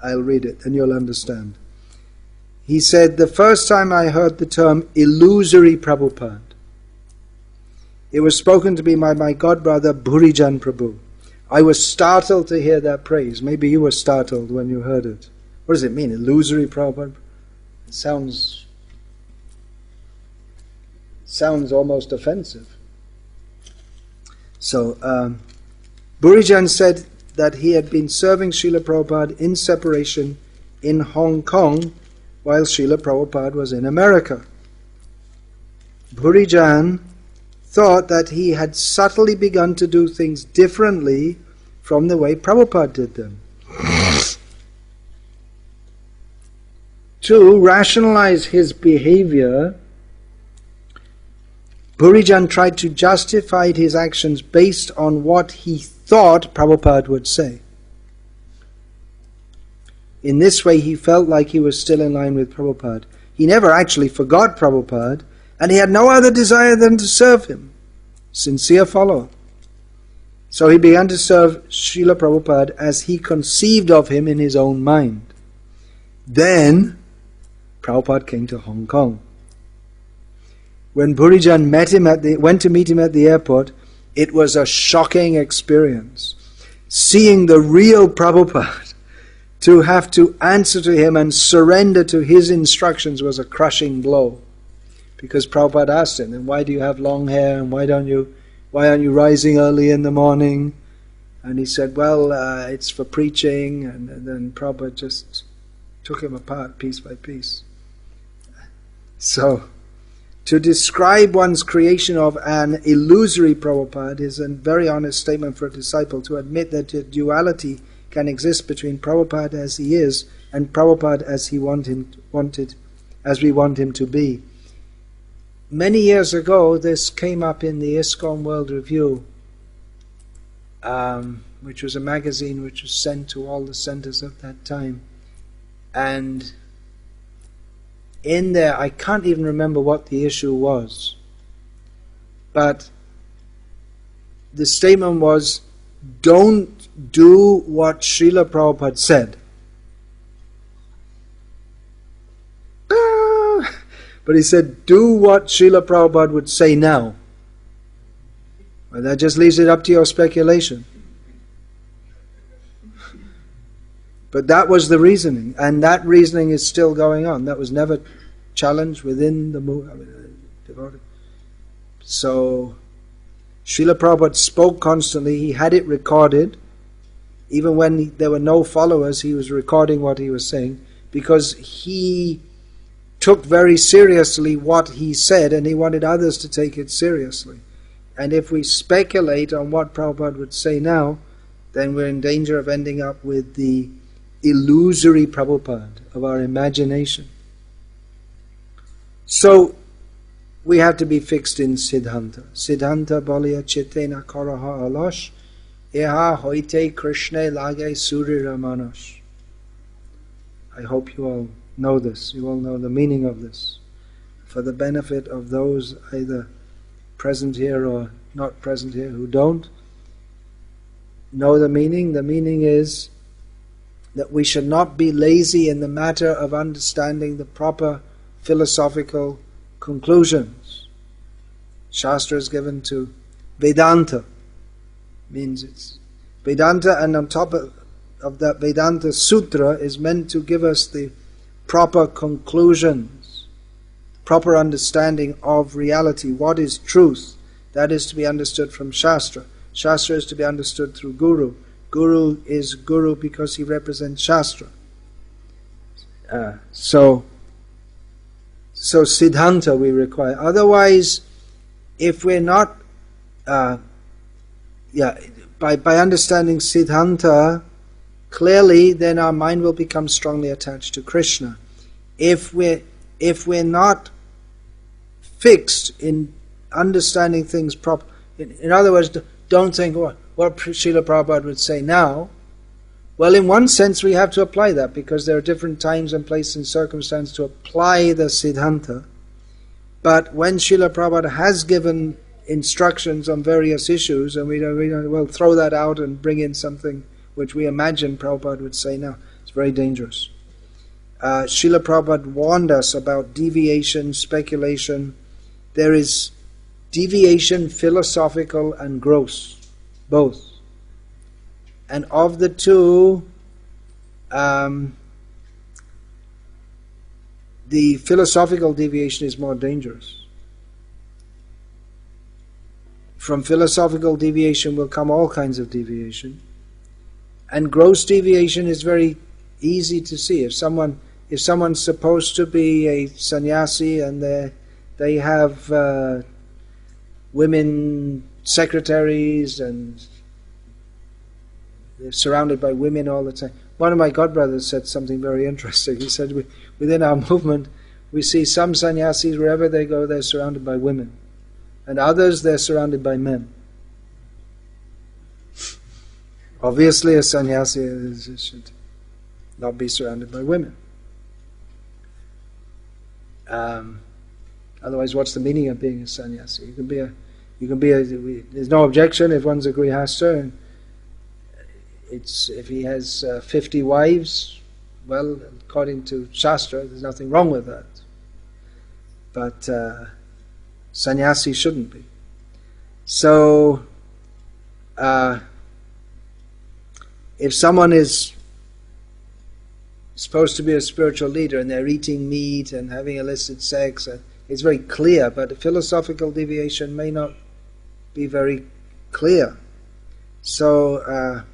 I'll read it and you'll understand. He said, the first time I heard the term illusory Prabhupada, it was spoken to me by my godbrother Bhurijan Prabhu. I was startled to hear that praise. Maybe you were startled when you heard it. What does it mean, illusory Prabhupada? It sounds almost offensive. So, Bhurijan said that he had been serving Sheila Prabhupada in separation in Hong Kong while Sheila Prabhupada was in America. Bhurijan thought that he had subtly begun to do things differently from the way Prabhupada did them. To rationalize his behavior, Bhurijan tried to justify his actions based on what he thought Prabhupada would say. In this way, he felt like he was still in line with Prabhupada. He never actually forgot Prabhupada, and he had no other desire than to serve him. Sincere follower. So he began to serve Srila Prabhupada as he conceived of him in his own mind. Then, Prabhupada came to Hong Kong. When Bhurijan went to meet him at the airport, it was a shocking experience. Seeing the real Prabhupada, to have to answer to him and surrender to his instructions was a crushing blow. Because Prabhupada asked him, then why do you have long hair and why aren't you rising early in the morning? And he said, well, it's for preaching. And then Prabhupada just took him apart piece by piece. So, to describe one's creation of an illusory Prabhupada is a very honest statement for a disciple, to admit that a duality can exist between Prabhupada as he is and Prabhupada as we want him to be. Many years ago, this came up in the ISKCON World Review, which was a magazine which was sent to all the centers at that time. And in there, I can't even remember what the issue was, but the statement was, don't do what Sheila Prophet said. But he said, do what Srila Prabhupada would say now. Well, that just leaves it up to your speculation. But that was the reasoning, and that reasoning is still going on. That was never challenged within the movement. So, Srila Prabhupada spoke constantly. He had it recorded. Even when there were no followers, he was recording what he was saying, because he took very seriously what he said, and he wanted others to take it seriously. And if we speculate on what Prabhupada would say now, then we're in danger of ending up with the illusory Prabhupada of our imagination. So, we have to be fixed in Siddhanta. Siddhanta bolya chetena karaha alash, eha hoite krishne lage surira manash. I hope you all know this, you all know the meaning of this. For the benefit of those either present here or not present here who don't know the meaning is that we should not be lazy in the matter of understanding the proper philosophical conclusions. Shastra is given to Vedanta, means it's Vedanta, and on top of that Vedanta Sutra is meant to give us the proper conclusions, proper understanding of reality. What is truth? That is to be understood from Shastra. Shastra is to be understood through Guru. Guru is Guru because he represents Shastra. So Siddhanta we require. Otherwise, if we're not, by understanding Siddhanta clearly, then our mind will become strongly attached to Krishna. If we're not fixed in understanding things properly, In other words, don't think what Srila Prabhupada would say now. Well, in one sense we have to apply that, because there are different times and places and circumstances to apply the Siddhanta. But when Srila Prabhupada has given instructions on various issues, and we don't well, throw that out and bring in something which we imagine Prabhupada would say now, it's very dangerous. Srila Prabhupada warned us about deviation, speculation. There is deviation, philosophical and gross, both. And of the two, the philosophical deviation is more dangerous. From philosophical deviation will come all kinds of deviation. And gross deviation is very easy to see. If someone's supposed to be a sannyasi and they have women secretaries and they're surrounded by women all the time. One of my godbrothers said something very interesting. He said, within our movement, we see some sannyasis, wherever they go, they're surrounded by women. And others, they're surrounded by men. Obviously, a sannyasi should not be surrounded by women. Otherwise, what's the meaning of being a sannyasi? You can be there's no objection if one's a grihastha, and if he has 50 wives, well, according to Shastra, there's nothing wrong with that. But sannyasi shouldn't be. So, if someone is supposed to be a spiritual leader and they're eating meat and having illicit sex, it's very clear, but the philosophical deviation may not be very clear. So,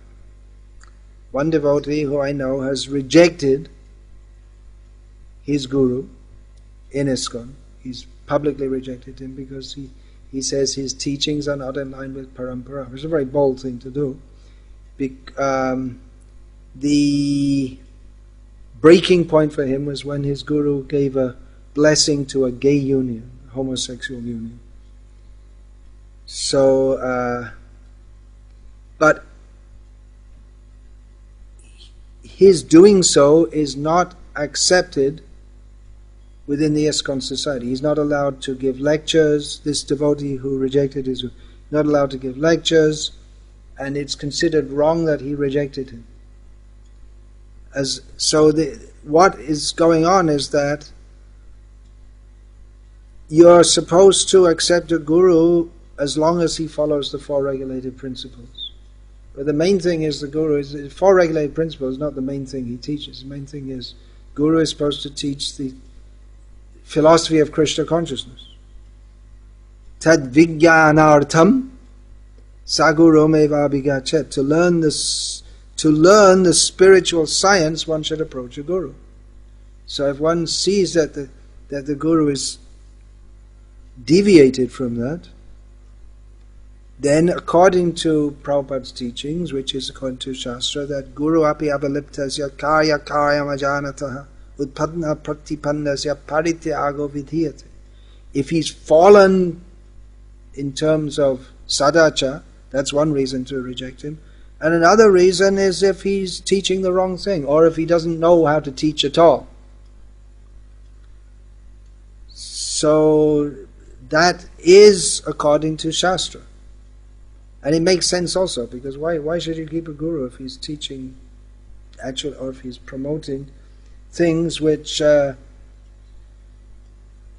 one devotee who I know has rejected his guru in ISKCON. He's publicly rejected him because he says his teachings are not in line with parampara. It's a very bold thing to do. The breaking point for him was when his guru gave a blessing to a gay union, a homosexual union. So, but his doing so is not accepted within the ISKCON Society. He's not allowed to give lectures. This devotee who rejected his not allowed to give lectures, and it's considered wrong that he rejected him. What is going on is that you're supposed to accept a guru as long as he follows the four regulated principles. But the main thing is the guru is four regulated principles, not the main thing he teaches. The main thing is guru is supposed to teach the philosophy of Krishna consciousness. Tad vijnanartham saguru meva abhigachet. To learn the spiritual science, one should approach a guru. So if one sees that the guru is deviated from that, then according to Prabhupada's teachings, which is according to Shastra, that Guru api avaliptasya karya karyam ajanataha utpadna pratipannasya parityago vidhiyate. If he's fallen in terms of sadacha, that's one reason to reject him. And another reason is if he's teaching the wrong thing, or if he doesn't know how to teach at all. So that is according to Shastra. And it makes sense also, because why should you keep a guru if he's teaching actually, or if he's promoting things which,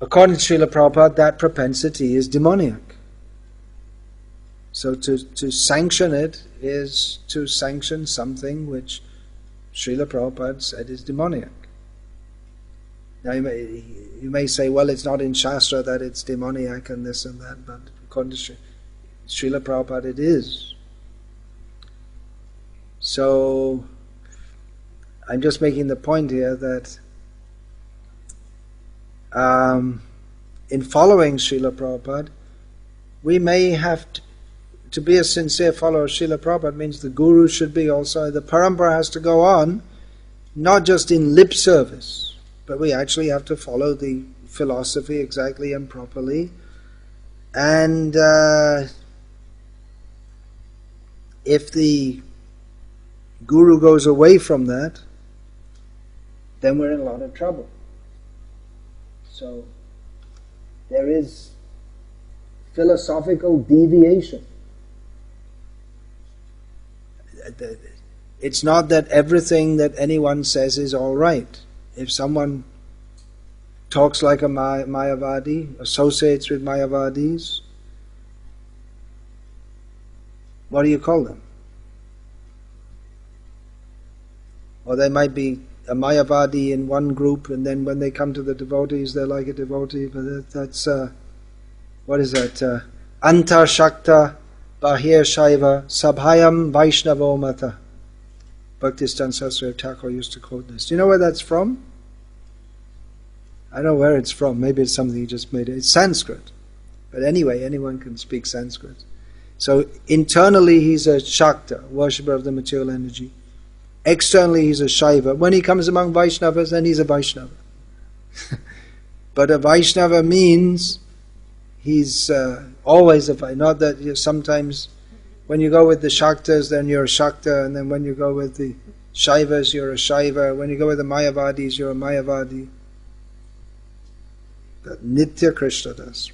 according to Sheila Prophet, that propensity is demoniac. So to sanction it is to sanction something which Srila Prabhupada said is demoniac. Now you may say, well, it's not in Shastra that it's demoniac and this and that, but according to Srila Prabhupada it is. So I'm just making the point here that in following Srila Prabhupada, we may have to be a sincere follower of Srila Prabhupada means the guru should be also, the parampara has to go on, not just in lip service, but we actually have to follow the philosophy exactly and properly. And if the guru goes away from that, then we're in a lot of trouble. So there is philosophical deviation. It's not that everything that anyone says is all right. If someone talks like a Mayavadi, associates with Mayavadis, what do you call them? Or they might be a Mayavadi in one group, and then when they come to the devotees, they're like a devotee. But that's what is that? Antar Shakta Bahir Shaiva Sabhayam Vaishnavo Mata. Bhaktistan Sastra Thakur used to quote this. Do you know where that's from? I don't know where it's from. Maybe it's something he just made. It's Sanskrit. But anyway, anyone can speak Sanskrit. So internally he's a Shakta, worshipper of the material energy. Externally he's a Shaiva. When he comes among Vaishnavas, then he's a Vaishnava. But a Vaishnava means he's always a Vaishnava. Not that sometimes when you go with the Shaktas, then you're a Shakta, and then when you go with the Shaivas, you're a Shaiva. When you go with the Mayavadis, you're a Mayavadi. But Nitya Krishna Das.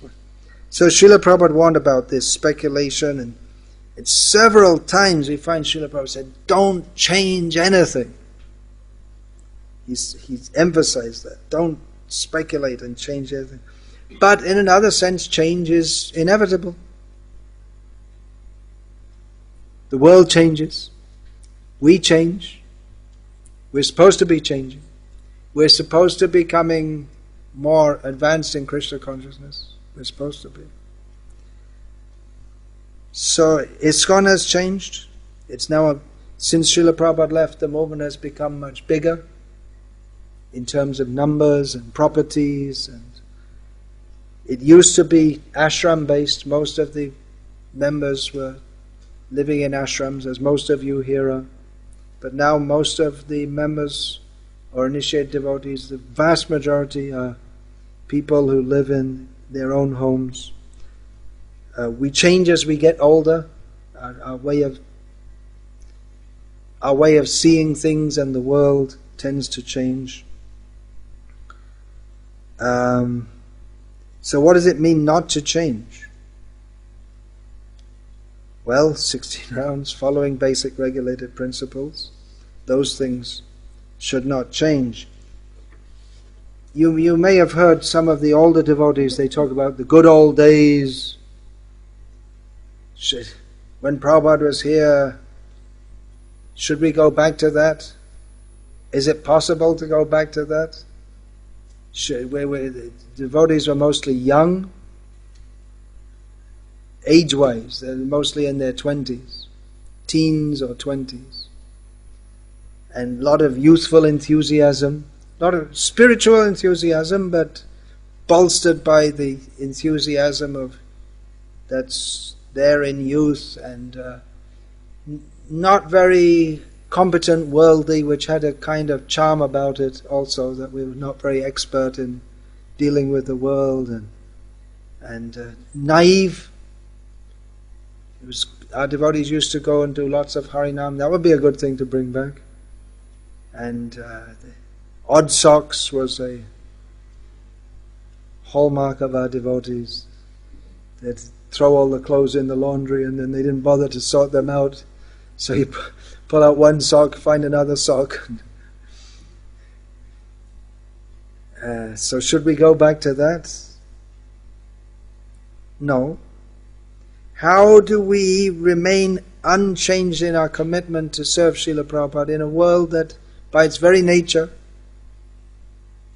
So Sheila Prabhupada warned about this speculation, and it's several times we find Sheila Prabhupada said, don't change anything. He's emphasized that. Don't speculate and change anything. But in another sense, change is inevitable. The world changes. We change. We're supposed to be changing. We're supposed to be becoming more advanced in Krishna consciousness. We're supposed to be. So ISKCON has changed. It's now, since Srila Prabhupada left, the movement has become much bigger in terms of numbers and properties. And it used to be ashram based. Most of the members were living in ashrams, as most of you here are. But now most of the members or initiated devotees, the vast majority are people who live in their own homes. We change as we get older. Our way of seeing things and the world tends to change. So what does it mean not to change? Well, 16 rounds, following basic regulated principles. Those things should not change. You may have heard some of the older devotees, they talk about the good old days. When Prabhupada was here, should we go back to that? Is it possible to go back to that? The devotees were mostly young, age-wise, they're mostly in their 20s, teens or 20s. And a lot of youthful enthusiasm, a lot of spiritual enthusiasm, but bolstered by the enthusiasm of that's there in youth, and not very competent worldly, which had a kind of charm about it also, that we were not very expert in dealing with the world, and naive. Our devotees used to go and do lots of Harinam. That would be a good thing to bring back. And the odd socks was a hallmark of our devotees. They'd throw all the clothes in the laundry, and then they didn't bother to sort them out. So you pull out one sock, find another sock. So should we go back to that? No. How do we remain unchanged in our commitment to serve Srila Prabhupada in a world that, by its very nature,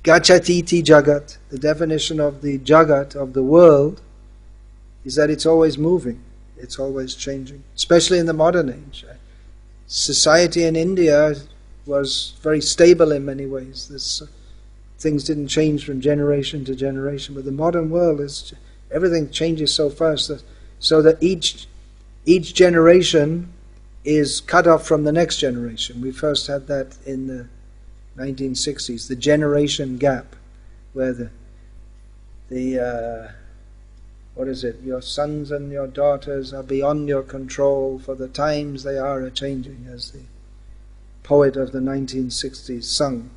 gachatiti jagat, the definition of the jagat, of the world, is that it's always moving, it's always changing, especially in the modern age. Society in India was very stable in many ways. Things didn't change from generation to generation, but the modern world is, everything changes so fast so that each generation is cut off from the next generation. We first had that in the 1960s, the generation gap, where what is it? Your sons and your daughters are beyond your control, for the times they are a-changing, as the poet of the 1960s sung.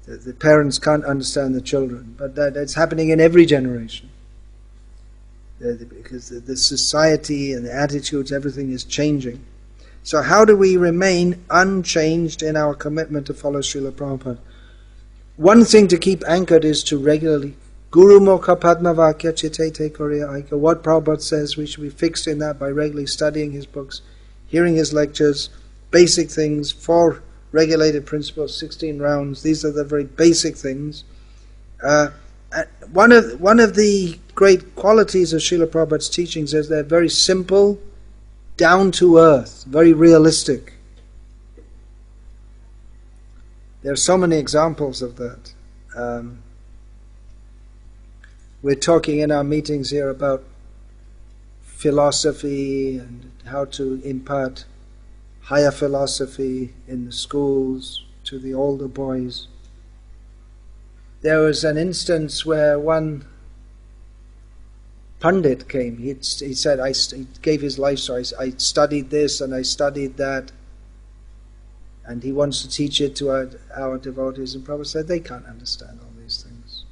The parents can't understand the children, but that's happening in every generation. Because the society and the attitudes, everything is changing. So how do we remain unchanged in our commitment to follow Srila Prabhupada? One thing to keep anchored is to regularly Guru Mokha Padma Vakya Chitete Korea Aika. What Prabhupada says, we should be fixed in that by regularly studying his books, hearing his lectures, basic things, 4 regulated principles, 16 rounds. These are the very basic things. One of the great qualities of Sheila Prabhupada's teachings is they're very simple, down to earth, very realistic. There are so many examples of that. We're talking in our meetings here about philosophy and how to impart higher philosophy in the schools to the older boys. There was an instance where one Pandit came. He said, he gave his life story. I studied this and I studied that, and he wants to teach it to our devotees. And Prabhupada said, they can't understand all these things.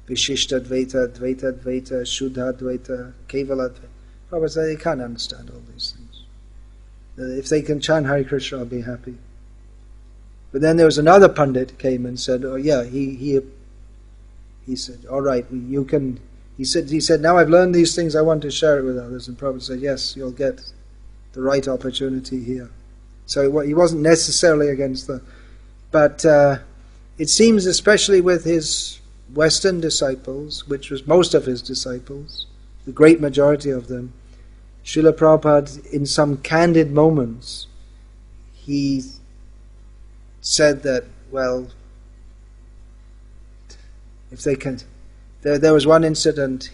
Vishishta Dvaita, Dvaita Dvaita, Shuddha Dvaita, Kevala Dvaita. Prabhupada said, they can't understand all these things. If they can chant Hare Krishna, I'll be happy. But then there was another Pandit came and said, oh yeah, he said, all right, you can. He said, now I've learned these things, I want to share it with others. And Prabhupada said, yes, you'll get the right opportunity here. So he wasn't necessarily against that. But it seems, especially with his Western disciples, which was most of his disciples, the great majority of them, Srila Prabhupada, in some candid moments, he said that, well, if they can... There was one incident,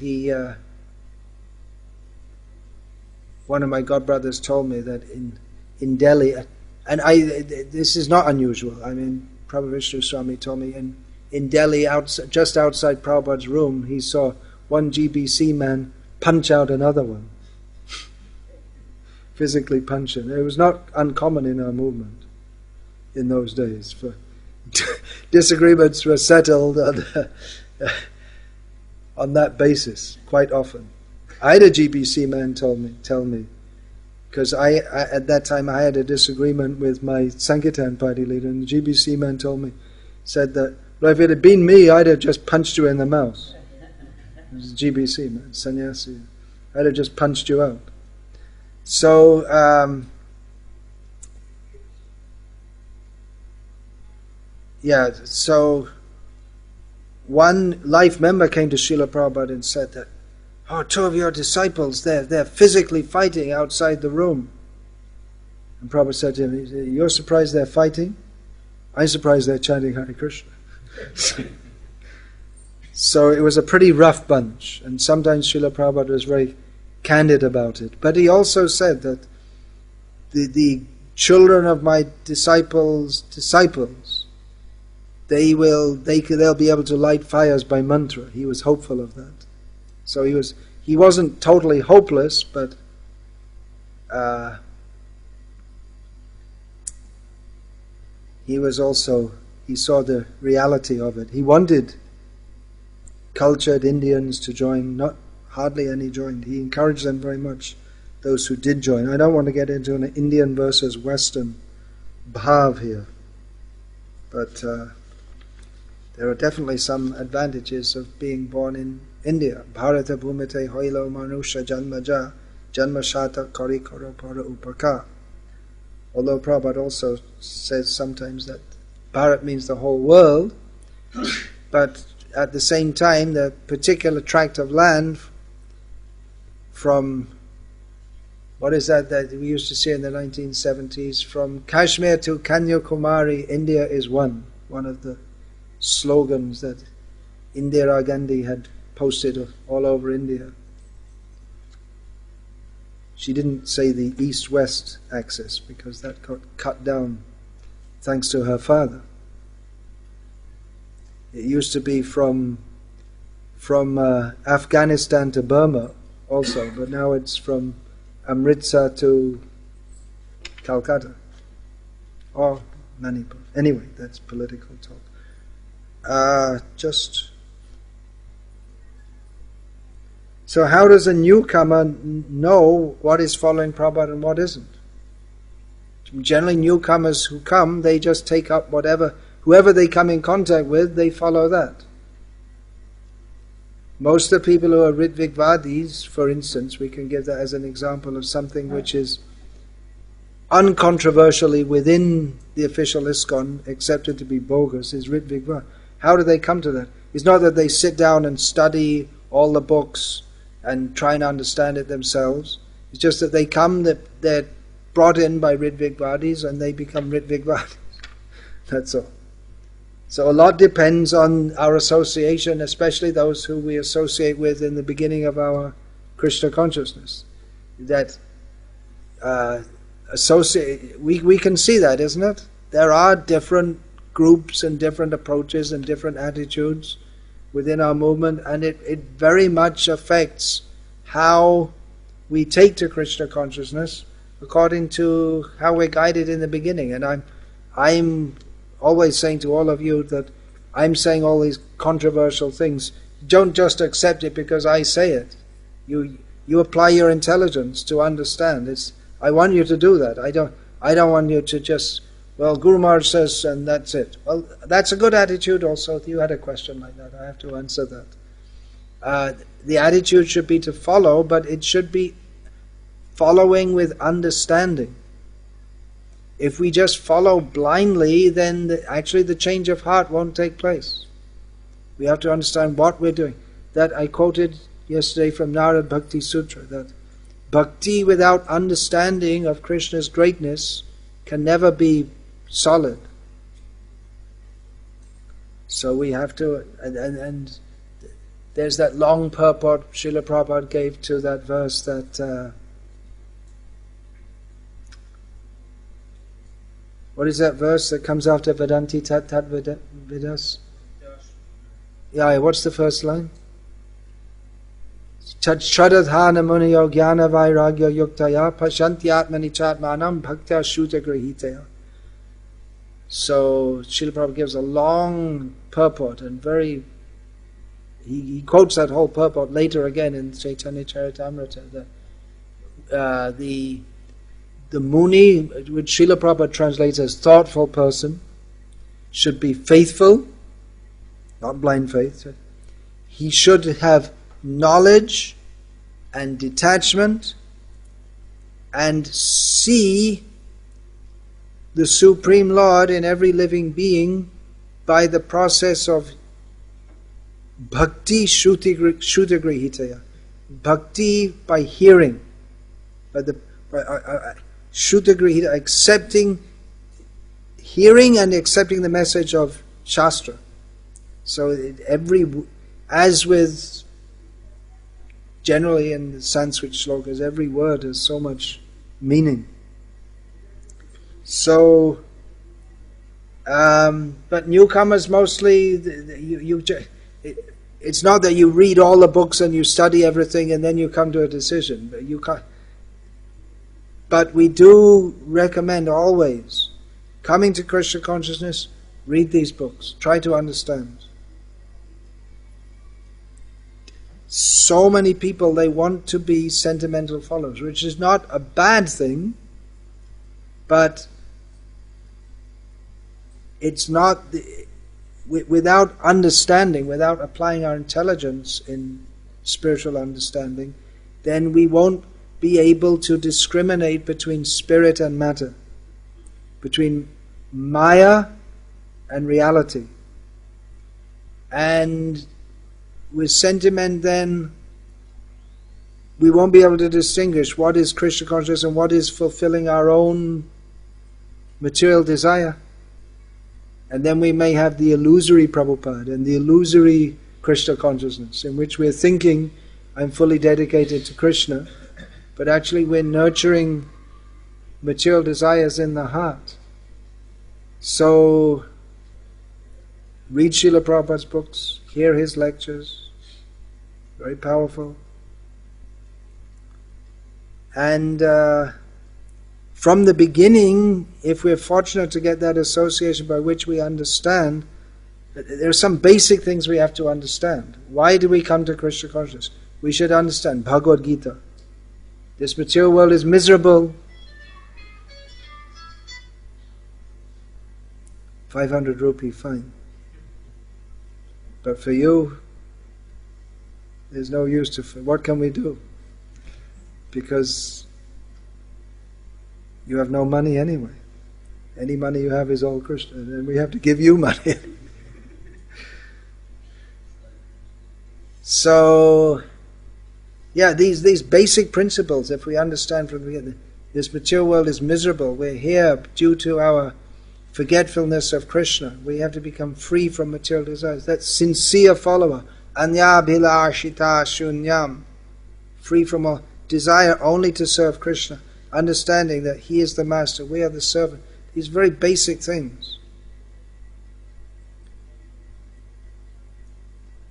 one of my godbrothers told me that in Delhi, and this is not unusual, I mean, Prabhu Vishnu Swami told me, in Delhi, just outside Prabhupada's room, he saw one GBC man punch out another one. Physically punch him. It was not uncommon in our movement in those days. For disagreements were settled on that basis quite often. I had a GBC man tell me, because I at that time I had a disagreement with my Sankirtan party leader, and the GBC man said that, well, if it had been me, I'd have just punched you in the mouth. It was a GBC man, sannyasi. I'd have just punched you out. So, so one life member came to Srila Prabhupada and said that, oh, 2 of your disciples, they're physically fighting outside the room. And Prabhupada said to him, you're surprised they're fighting? I'm surprised they're chanting Hare Krishna. So it was a pretty rough bunch, and sometimes Srila Prabhupada was very candid about it. But he also said that the children of my disciples, they'll be able to light fires by mantra. He was hopeful of that. So he wasn't totally hopeless, but he saw the reality of it. He wanted cultured Indians to join, not hardly any joined. He encouraged them very much, those who did join. I don't want to get into an Indian versus Western bhav here, but there are definitely some advantages of being born in India. Bharata bhumite hoilo manusha janmaja janmashata kari karo para upaka. Although Prabhupada also says sometimes that Bharat means the whole world, but at the same time the particular tract of land from, what is that we used to say in the 1970s, from Kashmir to Kanyakumari, India is one of the slogans that Indira Gandhi had posted all over India. She didn't say the east-west axis because that got cut down thanks to her father. It used to be from from Afghanistan to Burma also, but now it's from Amritsar to Calcutta or Manipur. Anyway, that's political talk. So how does a newcomer know what is following Prabhupada and what isn't? Generally, newcomers who come, they just take up whoever they come in contact with, they follow that. Most of the people who are Ritvigvadis, for instance, we can give that as an example of something which is uncontroversially within the official ISKCON accepted to be bogus, is Ritvigvad. How do they come to that? It's not that they sit down and study all the books and try and understand it themselves. It's just that they come, they're brought in by Ritvigvadis and they become Ritvigvadis. That's all. So a lot depends on our association, especially those who we associate with in the beginning of our Krishna consciousness. That we can see that, isn't it? There are different groups and different approaches and different attitudes within our movement, and it very much affects how we take to Krishna consciousness according to how we're guided in the beginning. And I'm always saying to all of you that I'm saying all these controversial things. Don't just accept it because I say it. You apply your intelligence to understand. I want you to do that. I don't want you to just, well, Guru Maharaj says and that's it. Well, that's a good attitude also. If you had a question like that, I have to answer that. The attitude should be to follow, but it should be following with understanding. If we just follow blindly, then actually the change of heart won't take place. We have to understand what we're doing. That I quoted yesterday from Narad Bhakti Sutra, that bhakti without understanding of Krishna's greatness can never be solid. So we have to, and there's that long purport Sheila Prophet gave to that verse that, what is that verse that comes after Vedanti tat tat vidas? Yeah, what's the first line? Chadadhana muniyo jnana vairagya yuktaya pashantyatmani chatmanam bhaktya shuta grihitaya. So Srila Prabhupada gives a long purport and he quotes that whole purport later again in Chaitanya Charitamrita. The Muni, which Srila Prabhupada translates as thoughtful person, should be faithful, not blind faith. He should have knowledge and detachment and see the Supreme Lord in every living being by the process of bhakti shutagrihitaya. Bhakti by hearing, by the shutagrihita, accepting, hearing and accepting the message of Shastra. So as with generally in the Sanskrit shlokas, every word has so much meaning. So, but newcomers mostly, it's not that you read all the books and you study everything and then you come to a decision. But you can't. But we do recommend always, coming to Krishna consciousness, read these books, try to understand. So many people, they want to be sentimental followers, which is not a bad thing, but it's not, without understanding, without applying our intelligence in spiritual understanding, then we won't be able to discriminate between spirit and matter, between Maya and reality. And with sentiment then, we won't be able to distinguish what is Krishna consciousness and what is fulfilling our own material desire. And then we may have the illusory Prabhupada and the illusory Krishna consciousness, in which we're thinking, I'm fully dedicated to Krishna, but actually we're nurturing material desires in the heart. So, read Srila Prabhupada's books, hear his lectures, very powerful. And from the beginning, if we're fortunate to get that association by which we understand, there are some basic things we have to understand. Why do we come to Krishna consciousness? We should understand Bhagavad Gita. This material world is miserable. 500 rupee fine. But for you, there's no use to... What can we do? Because you have no money anyway. Any money you have is all Krishna, and we have to give you money. So, yeah, these basic principles, if we understand from the beginning, this material world is miserable. We're here due to our forgetfulness of Krishna. We have to become free from material desires. That's sincere follower. Anya bhilashita shunyam. Free from all desire only to serve Krishna. Understanding that He is the master, we are the servant. These very basic things.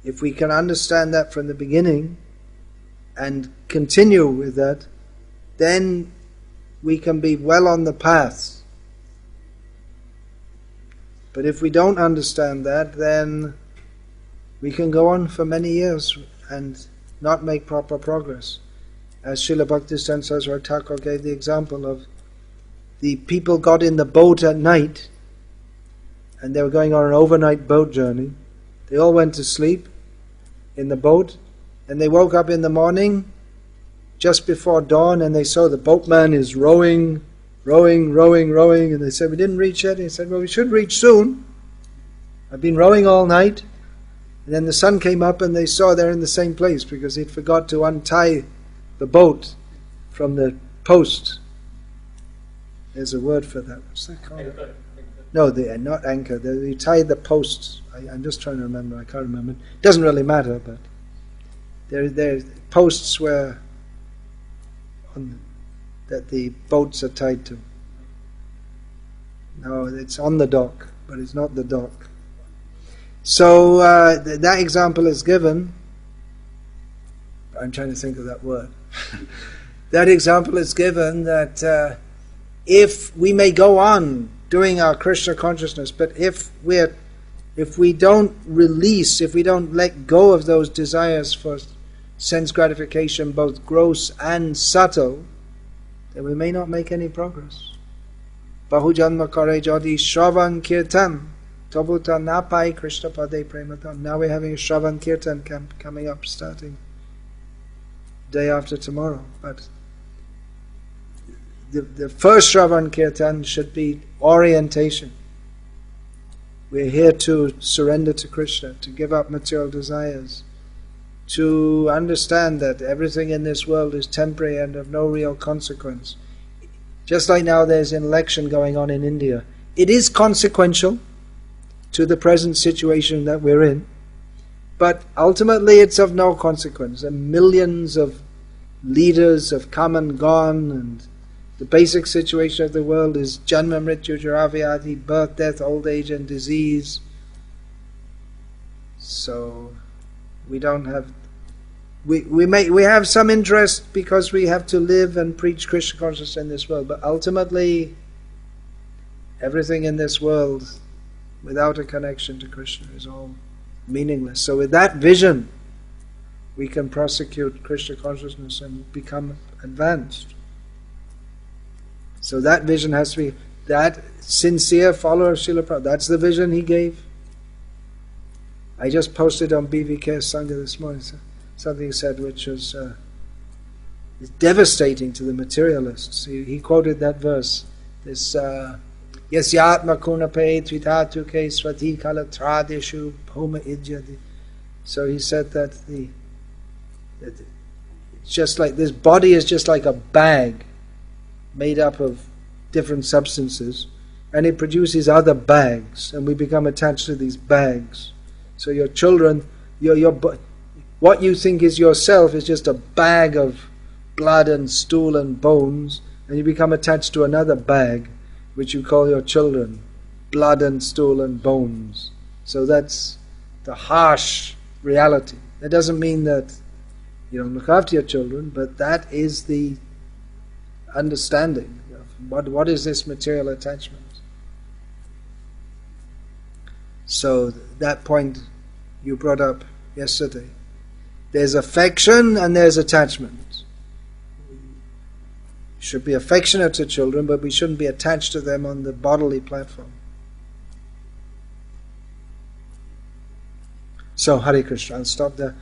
If we can understand that from the beginning and continue with that, then we can be well on the path. But if we don't understand that, then we can go on for many years and not make proper progress. As Sheila Bhaktisiddhanta Saraswati Thakur gave the example of the people got in the boat at night and they were going on an overnight boat journey. They all went to sleep in the boat and they woke up in the morning just before dawn and they saw the boatman is rowing, and they said, we didn't reach yet. And he said, well, we should reach soon. I've been rowing all night. And then the sun came up and they saw they're in the same place because he'd forgot to untie the boat from the post. There's a word for that. What's that called? Anchor. No, they not anchor. They tied the posts. I'm just trying to remember. I can't remember. It doesn't really matter, but there posts where that the boats are tied to. No, it's on the dock, but it's not the dock. So that example is given. I'm trying to think of that word. That example is given that if we may go on doing our Krishna consciousness, but if we don't release, if we don't let go of those desires for sense gratification, both gross and subtle, then we may not make any progress. Bahujanma kare jadi shravan kirtan tabuta napai Krishna pade prematam. Now we're having a shravan kirtan camp coming up, starting day after tomorrow. But the first shravan kirtan should be orientation. We're here to surrender to Krishna, to give up material desires, to understand that everything in this world is temporary and of no real consequence. Just like now there's an election going on in India. It is consequential to the present situation that we're in, but ultimately it's of no consequence. And millions of leaders have come and gone, and the basic situation of the world is janma mrityu jara vyadhi, birth, death, old age and disease. So we don't have... We have some interest because we have to live and preach Krishna consciousness in this world, but ultimately everything in this world without a connection to Krishna is all meaningless. So with that vision we can prosecute Krishna consciousness and become advanced. So that vision has to be that sincere follower of Sheila Prophet. That's the vision he gave. I just posted on BVK Sangha this morning something he said which was is devastating to the materialists. He quoted that verse, this yasyatma kunape tvitatuke swati kala tradeshu bhoma idyadi. So he said that it's just like this body is just like a bag made up of different substances, and it produces other bags, and we become attached to these bags. So your children, what you think is yourself is just a bag of blood and stool and bones, and you become attached to another bag which you call your children, blood and stool and bones. So that's the harsh reality. That doesn't mean that You don't look after your children, but that is the understanding of what is this material attachment. So that point you brought up yesterday. There's affection and there's attachment. We should be affectionate to children, but we shouldn't be attached to them on the bodily platform. So, Hare Krishna, I'll stop there.